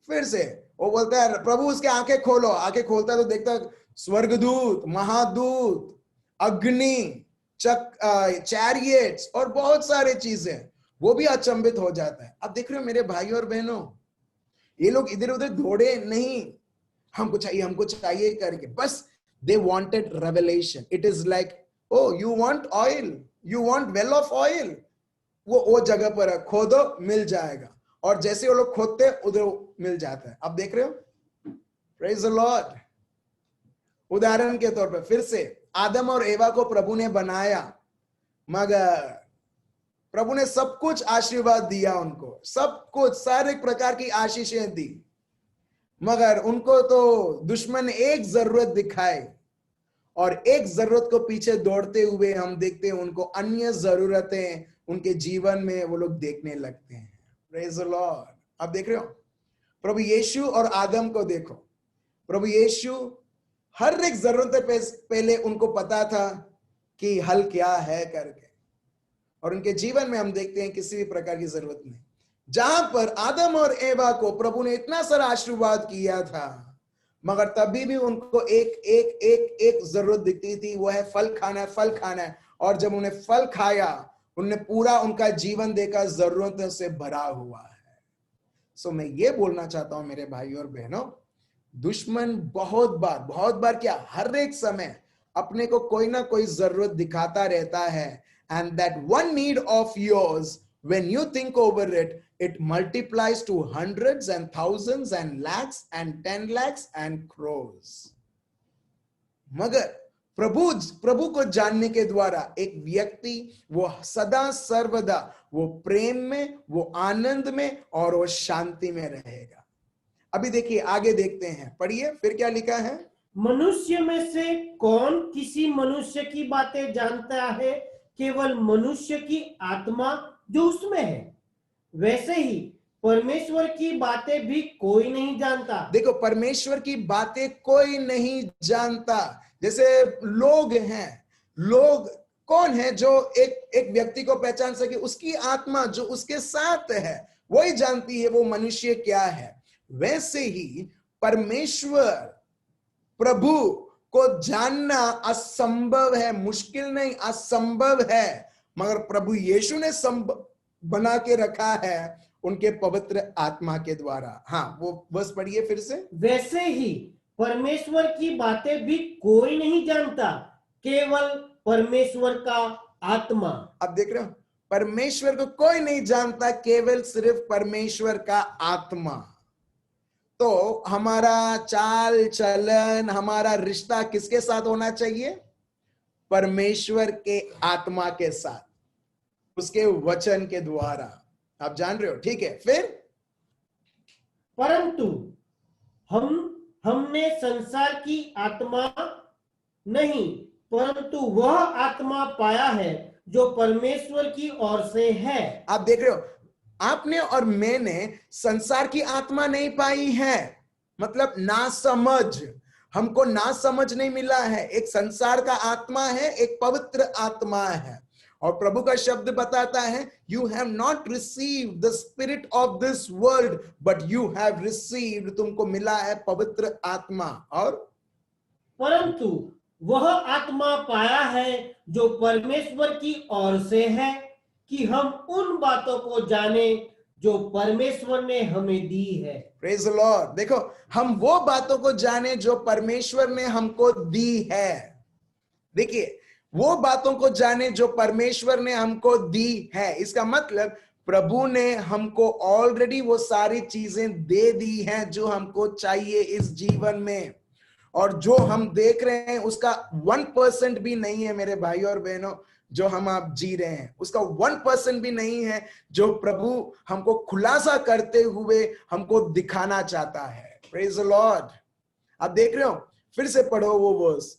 फिर से वो बोलता है, प्रभु उसके आंखें खोलो। आंखें खोलता है तो देखता स्वर्गदूत, महादूत, अग्नि, चैरियट्स और बहुत सारे चीजें। वो भी अचंभित हो जाता है। अब देख रहे हो मेरे भाई और बहनों, ये लोग इधर उधर दौड़े नहीं, हमको चाहिए करके, बस they wanted revelation. It is like, oh, you want oil, you want well of oil, वो जगह पर है, खोदो मिल जाएगा। और जैसे वो लोग खोदते उधर मिल जाता है। अब देख रहे हो, प्रेज द लॉर्ड। उदाहरण के तौर पर फिर से आदम और एवा को प्रभु ने बनाया, मगर प्रभु ने सब कुछ आशीर्वाद दिया उनको, सब कुछ, सारे प्रकार की आशीषें दी, मगर उनको तो दुश्मन एक जरूरत दिखाए और एक जरूरत को पीछे दौड़ते हुए हम देखते हैं उनको अन्य जरूरतें उनके जीवन में वो लोग देखने लगते हैं। Praise the Lord. अब देख रहे हो, प्रभु यीशु और आदम को देखो। प्रभु यीशु हर एक जरूरत पहले उनको पता था कि हल क्या है करके, और उनके जीवन में हम देखते हैं किसी भी प्रकार की जरूरत नहीं। जहां पर आदम और एवा को प्रभु ने इतना सारा आशीर्वाद किया था, मगर तभी भी उनको एक जरूरत दिखती थी, वो है फल खाना है। और जब उन्हें फल खाया, उन्हें पूरा उनका जीवन देखा जरूरतों से भरा हुआ है। सो मैं ये बोलना चाहता हूं मेरे भाई और बहनों, दुश्मन बहुत बार क्या, हर एक समय अपने को कोई ना कोई जरूरत दिखाता रहता है। And that one need of yours, when you think over it, it multiplies to hundreds and thousands and lakhs and 10 lakhs and crores. मगर प्रभु को जानने के द्वारा एक व्यक्ति वो सदा सर्वदा वो प्रेम में, वो आनंद में और वो शांति में रहेगा। अभी देखिए, आगे देखते हैं, पढ़िए फिर क्या लिखा है। मनुष्य में से कौन किसी मनुष्य की बातें जानता है? केवल मनुष्य की आत्मा जो उसमें है। वैसे ही परमेश्वर की बातें भी कोई नहीं जानता। देखो, परमेश्वर की बातें कोई नहीं जानता। जैसे लोग हैं, लोग कौन है जो एक व्यक्ति को पहचान सके? उसकी आत्मा जो उसके साथ है वही जानती है वो मनुष्य क्या है। वैसे ही परमेश्वर, प्रभु को जानना असंभव है, मुश्किल नहीं, असंभव है, मगर प्रभु यीशु ने बना के रखा है उनके पवित्र आत्मा के द्वारा। हाँ, वो बस पढ़िए फिर से। वैसे ही परमेश्वर की बातें भी कोई नहीं जानता, केवल परमेश्वर का आत्मा। अब देख रहे हो, परमेश्वर को कोई नहीं जानता, केवल सिर्फ परमेश्वर का आत्मा। तो हमारा चाल चलन, हमारा रिश्ता किसके साथ होना चाहिए? परमेश्वर के आत्मा के साथ, उसके वचन के द्वारा। आप जान रहे हो, ठीक है। फिर परंतु हमने संसार की आत्मा नहीं, परंतु वह आत्मा पाया है जो परमेश्वर की ओर से है। आप देख रहे हो, आपने और मैंने संसार की आत्मा नहीं पाई है, मतलब ना समझ, हमको ना समझ नहीं मिला है। एक संसार का आत्मा है, एक पवित्र आत्मा है। और प्रभु का शब्द बताता है, you have not received the spirit of this world but you have received, तुमको मिला है पवित्र आत्मा। और परंतु वह आत्मा पाया है जो परमेश्वर की ओर से है, कि हम उन बातों को जाने जो परमेश्वर ने हमें दी है। Praise the Lord. देखो, हम वो बातों को जाने जो परमेश्वर ने हमको दी है। देखिए, वो बातों को जाने जो परमेश्वर ने हमको दी है, इसका मतलब प्रभु ने हमको ऑलरेडी वो सारी चीजें दे दी हैं जो हमको चाहिए इस जीवन में। और जो हम देख रहे हैं उसका 1% भी नहीं है मेरे भाई और बहनों, जो हम आप जी रहे हैं उसका 1% भी नहीं है जो प्रभु हमको खुलासा करते हुए हमको दिखाना चाहता है। Praise the Lord. आप देख रहे हो, फिर से पढ़ो वो वर्स।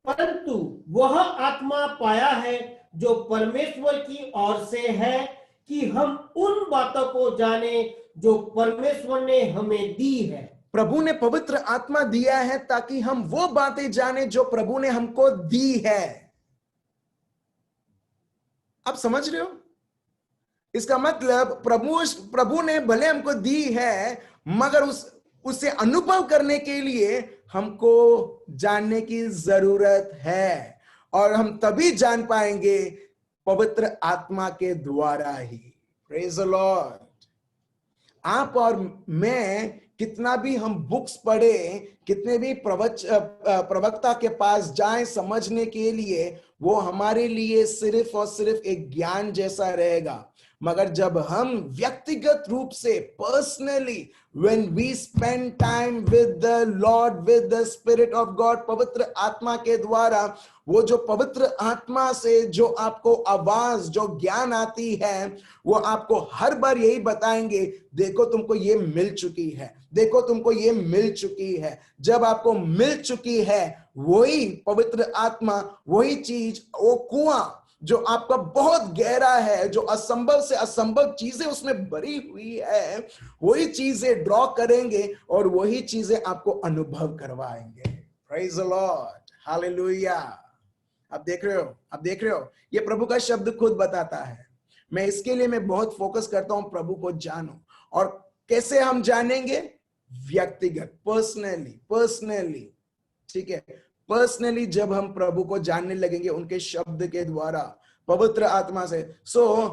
परंतु वह आत्मा पाया है जो परमेश्वर की ओर से है, कि हम उन बातों को जाने जो परमेश्वर ने हमें दी है। प्रभु ने पवित्र आत्मा दिया है ताकि हम वो बातें जाने जो प्रभु ने हमको दी है। आप समझ रहे हो? इसका मतलब प्रभु ने भले हमको दी है, मगर उसे अनुभव करने के लिए हमको जानने की जरूरत है। और हम तभी जान पाएंगे पवित्र आत्मा के द्वारा ही। Praise the Lord. आप और मैं कितना भी हम बुक्स पढ़े, कितने भी प्रवक्ता के पास जाएं समझने के लिए, वो हमारे लिए सिर्फ और सिर्फ एक ज्ञान जैसा रहेगा। मगर जब हम व्यक्तिगत रूप से personally when we spend time with the Lord, with the Spirit of God, पवित्र आत्मा के द्वारा, वो जो पवित्र आत्मा से जो आपको आवाज, जो ज्ञान आती है, वो आपको हर बार यही बताएंगे, देखो तुमको ये मिल चुकी है, देखो तुमको ये मिल चुकी है। जब आपको मिल चुकी है वही पवित्र आत्मा, वही चीज, वो कुआं जो आपका बहुत गहरा है, जो असंभव से असंभव चीजें उसमें भरी हुई है, वही चीजें ड्रॉ करेंगे और वही चीजें आपको अनुभव करवाएंगे। Praise the Lord, hallelujah. आप देख रहे हो, आप देख रहे हो, ये प्रभु का शब्द खुद बताता है। मैं इसके लिए मैं बहुत फोकस करता हूं, प्रभु को जानो। और कैसे हम जानेंगे? व्यक्तिगत, पर्सनली, ठीक है। पर्सनली जब हम प्रभु को जानने लगेंगे उनके शब्द के द्वारा, पवित्र आत्मा से,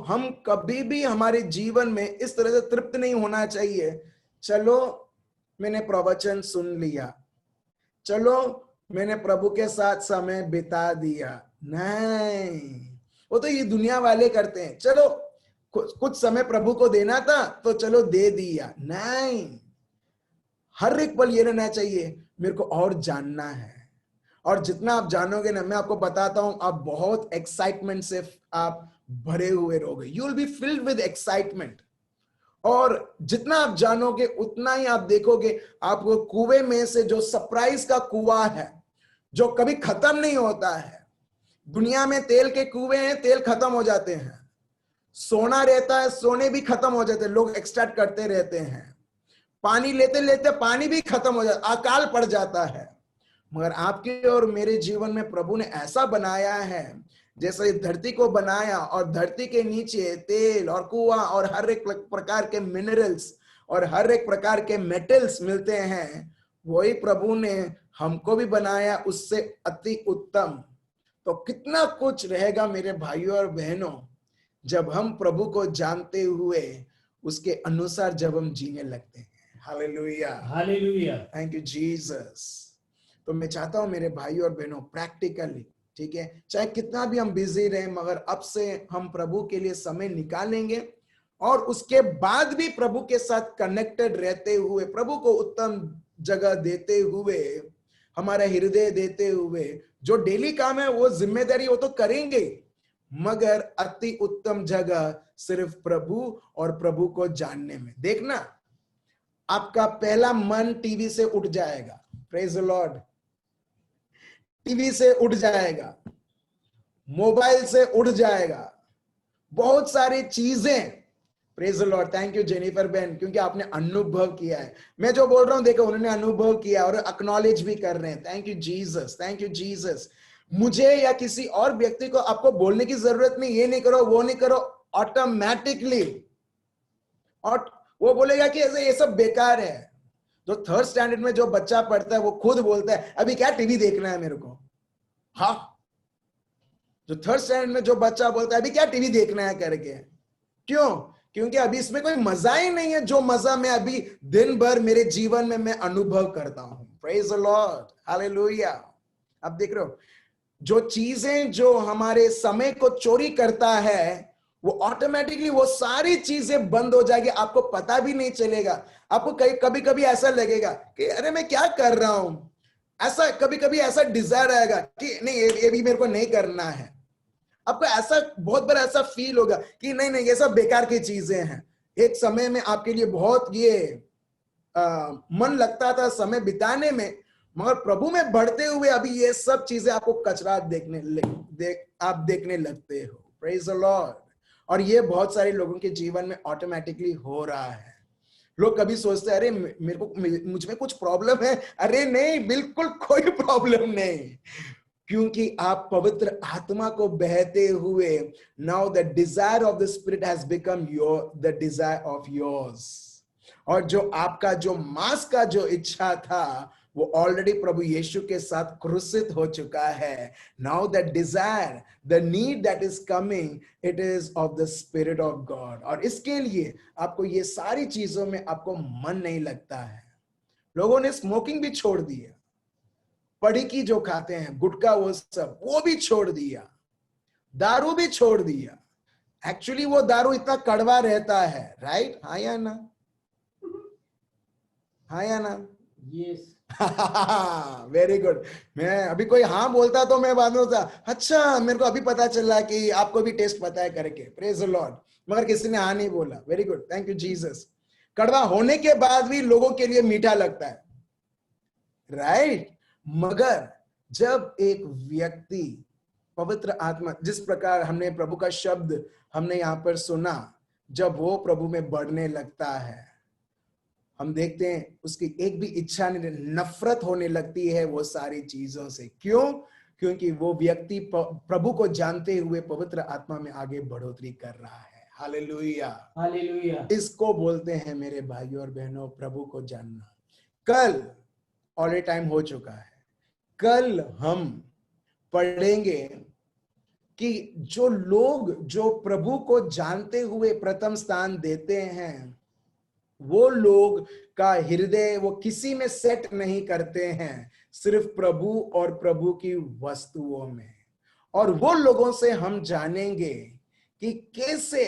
हम कभी भी हमारे जीवन में इस तरह से तृप्त नहीं होना चाहिए, चलो मैंने प्रवचन सुन लिया, चलो मैंने प्रभु के साथ समय बिता दिया। नहीं, वो तो ये दुनिया वाले करते हैं, चलो कुछ समय प्रभु को देना था तो चलो दे दिया। नहीं, हर एक पल ये रहना चाहिए, मेरे को और जानना है। और जितना आप जानोगे ना, मैं आपको बताता हूं, आप बहुत एक्साइटमेंट से आप भरे हुए रहोगे। You will be filled with excitement. और जितना आप जानोगे उतना ही आप देखोगे आपको कुएं में से जो सरप्राइज का कुआं है, जो कभी खत्म नहीं होता है। दुनिया में तेल के कुएं हैं, तेल खत्म हो जाते हैं। सोना रहता है, सोने भी खत्म हो जाते हैं, लोग एक्सट्रैक्ट करते रहते हैं। पानी लेते लेते पानी भी खत्म हो जाता, अकाल पड़ जाता है। मगर आपके और मेरे जीवन में प्रभु ने ऐसा बनाया है, जैसे धरती को बनाया और धरती के नीचे तेल और कुआं और हर एक प्रकार के मिनरल्स और हर एक प्रकार के मेटल्स मिलते हैं, वही प्रभु ने हमको भी बनाया उससे अति उत्तम। तो कितना कुछ रहेगा मेरे भाइयों और बहनों, जब हम प्रभु को जानते हुए उसके अनुसार जब हम जीने लगते हैं। Hallelujah, hallelujah, thank you Jesus. तो मैं चाहता हूं मेरे भाई और बहनों, प्रैक्टिकली, ठीक है, चाहे कितना भी हम बिजी रहे, मगर अब से हम प्रभु के लिए समय निकालेंगे और उसके बाद भी प्रभु के साथ कनेक्टेड रहते हुए, प्रभु को उत्तम जगह देते हुए, हमारा हृदय देते हुए, जो डेली काम है वो जिम्मेदारी वो तो करेंगे, मगर अति उत्तम जगह सिर्फ प्रभु और प्रभु को जानने में। देखना, आपका पहला मन टीवी से उठ जाएगा। Praise the Lord. टीवी से उठ जाएगा, मोबाइल से उठ जाएगा, बहुत सारी चीजें। Praise the Lord, thank you Jennifer बहन, क्योंकि आपने अनुभव किया है। मैं जो बोल रहा हूं देखो, उन्होंने अनुभव किया और एक्नॉलेज भी कर रहे हैं। Thank you Jesus, thank you Jesus. मुझे या किसी और व्यक्ति को आपको बोलने की जरूरत नहीं, ये नहीं करो वो नहीं करो, ऑटोमेटिकली और वो बोलेगा कि ऐसे ये सब बेकार है। जो थर्ड स्टैंडर्ड में जो बच्चा पढ़ता है वो खुद बोलता है अभी क्या टीवी देखना है मेरे को। हाँ, जो थर्ड स्टैंडर्ड में जो बच्चा बोलता है अभी क्या टीवी देखना है करके, क्यों? क्योंकि अभी इसमें कोई मजा ही नहीं है जो मजा मैं अभी दिन भर मेरे जीवन में मैं अनुभव करता हूं। Praise the Lord, hallelujah. अब देख रहे हो, जो चीजें जो हमारे समय को चोरी करता है वो ऑटोमेटिकली वो सारी चीजें बंद हो जाएगी, आपको पता भी नहीं चलेगा। आपको कभी कभी ऐसा लगेगा कि अरे मैं क्या कर रहा हूं, ऐसा कभी कभी ऐसा डिजायर आएगा कि नहीं ये भी मेरे को नहीं करना है। आपको ऐसा बहुत बार ऐसा फील होगा कि नहीं नहीं ये सब बेकार की चीजें हैं। एक समय में आपके लिए बहुत ये मन लगता था समय बिताने में, मगर प्रभु में बढ़ते हुए अभी ये सब चीजें आपको कचरा आप देखने लगते हो। Praise the Lord. और ये बहुत सारे लोगों के जीवन में ऑटोमेटिकली हो रहा है। लोग कभी सोचते हैं अरे मेरे को मुझ में कुछ प्रॉब्लम है, अरे नहीं, बिल्कुल कोई प्रॉब्लम नहीं, क्योंकि आप पवित्र आत्मा को बहते हुए now the desire of the spirit has become the desire of yours. और जो आपका जो मांस का जो इच्छा था वो ऑलरेडी प्रभु यीशु के साथ क्रूसित हो चुका है। Now the desire, the need that is coming, it is of the spirit of God. और इसके लिए आपको ये सारी चीजों में आपको मन नहीं लगता है। लोगों ने स्मोकिंग भी छोड़ दिया, पड़ीकी जो खाते हैं गुटखा वो सब वो भी छोड़ दिया, दारू भी छोड़ दिया। एक्चुअली वो दारू इतना कड़वा रहता है, राइट? हाँ या ना? हाँ या ना? यस। Very good. मैं अभी कोई हाँ बोलता तो मैं बाद में होता अच्छा मेरे को अभी पता चला कि आपको भी टेस्ट पता है करके। Praise the Lord. मगर किसी ने हाँ नहीं बोला। Very good, thank you Jesus. कड़वा होने के बाद भी लोगों के लिए मीठा लगता है, राइट? मगर जब एक व्यक्ति पवित्र आत्मा, जिस प्रकार हमने प्रभु का शब्द हमने यहाँ पर सुना, जब वो प्रभु में बढ़ने लगता है, हम देखते हैं उसकी एक भी इच्छा नहीं, नफरत होने लगती है वो सारी चीजों से। क्यों? क्योंकि वो व्यक्ति प्रभु को जानते हुए पवित्र आत्मा में आगे बढ़ोतरी कर रहा है। Hallelujah, hallelujah. इसको बोलते हैं मेरे भाइयों और बहनों प्रभु को जानना। कल ऑलरेडी टाइम हो चुका है, कल हम पढ़ेंगे कि जो लोग जो प्रभु को जानते हुए प्रथम स्थान देते हैं, वो लोग का हृदय वो किसी में सेट नहीं करते हैं, सिर्फ प्रभु और प्रभु की वस्तुओं में। और वो लोगों से हम जानेंगे कि कैसे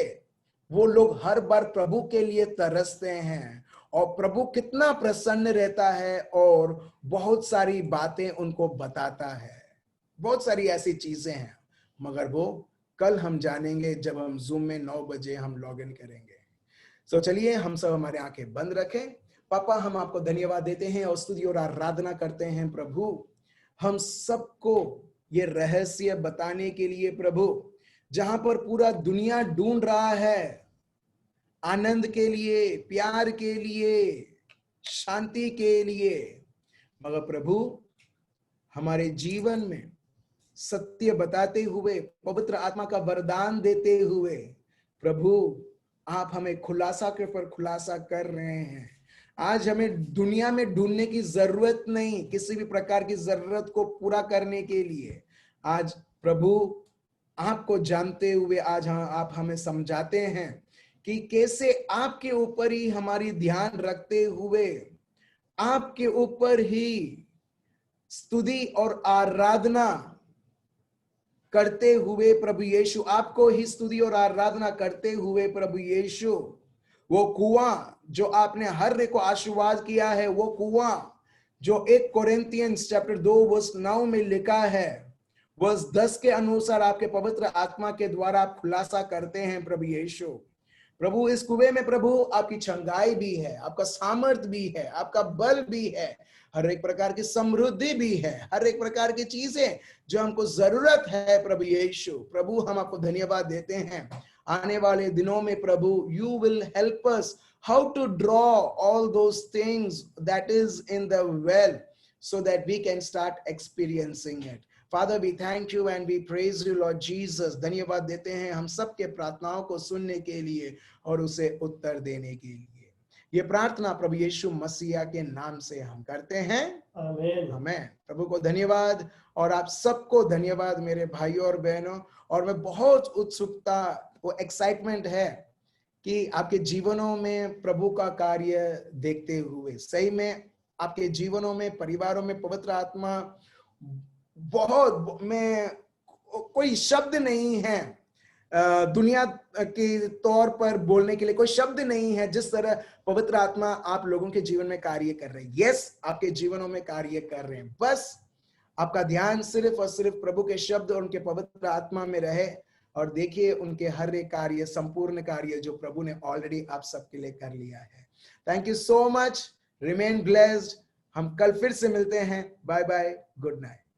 वो लोग हर बार प्रभु के लिए तरसते हैं और प्रभु कितना प्रसन्न रहता है और बहुत सारी बातें उनको बताता है। बहुत सारी ऐसी चीजें हैं, मगर वो कल हम जानेंगे जब हम जूम में 9 बजे हम लॉग इन करेंगे। तो चलिए हम सब हमारे आंखें बंद रखें। पापा, हम आपको धन्यवाद देते हैं और स्तुति और आराधना करते हैं प्रभु, हम सबको ये रहस्य बताने के लिए प्रभु, जहां पर पूरा दुनिया ढूंढ रहा है आनंद के लिए, प्यार के लिए, शांति के लिए, मगर प्रभु हमारे जीवन में सत्य बताते हुए, पवित्र आत्मा का वरदान देते हुए प्रभु आप हमें खुलासा के ऊपर खुलासा कर रहे हैं। आज हमें दुनिया में ढूंढने की जरूरत नहीं, किसी भी प्रकार की जरूरत को पूरा करने के लिए। आज प्रभु आपको जानते हुए आज आप हमें समझाते हैं कि कैसे आपके ऊपर ही हमारी ध्यान रखते हुए, आपके ऊपर ही स्तुति और आराधना करते हुए प्रभु यीशु, आपको ही स्तुति और आराधना करते हुए प्रभु यीशु, वो कुआं जो आपने हर एक को आशीर्वाद किया है, वो कुआं जो 1 कोरिन्थियंस चैप्टर 2 वर्स 9 में लिखा है, वर्स 10 के अनुसार आपके पवित्र आत्मा के द्वारा आप खुलासा करते हैं प्रभु यीशु। प्रभु इस कुएं में प्रभु आपकी छंगाई भी है, आपका सामर्थ भी है, आपका बल भी है, हर एक प्रकार की समृद्धि भी है, हर एक प्रकार की चीजें जो हमको जरूरत है प्रभु यीशु। प्रभु हम आपको धन्यवाद देते हैं। आने वाले दिनों में प्रभु you will help us how to draw all those things that is in the well so that we can start experiencing it. Father, we thank you and we praise you, Lord Jesus. धन्यवाद देते हैं हम सबके प्रार्थनाओं को सुनने के लिए और उसे उत्तर देने के लिए। ये प्रार्थना प्रभु यीशु मसीह के नाम से हम करते हैं, आमीन। आमीन। प्रभु को धन्यवाद और आप सबको धन्यवाद मेरे भाइयों और बहनों। और मैं बहुत उत्सुकता, वो एक्साइटमेंट है कि आपके जीवनों में प्रभु का कार्य देखते हुए, सही में आपके जीवनों में, परिवारों में पवित्र आत्मा बहुत, में कोई शब्द नहीं है दुनिया के तौर पर बोलने के लिए, कोई शब्द नहीं है जिस तरह पवित्र आत्मा आप लोगों के जीवन में कार्य कर रहे हैं। यस, आपके जीवनों में कार्य कर रहे हैं, बस आपका ध्यान सिर्फ और सिर्फ प्रभु के शब्द और उनके पवित्र आत्मा में रहे और देखिए उनके हर एक कार्य, संपूर्ण कार्य जो प्रभु ने ऑलरेडी आप सबके लिए कर लिया है। Thank you so much, remain blessed. हम कल फिर से मिलते हैं। Bye bye, good night.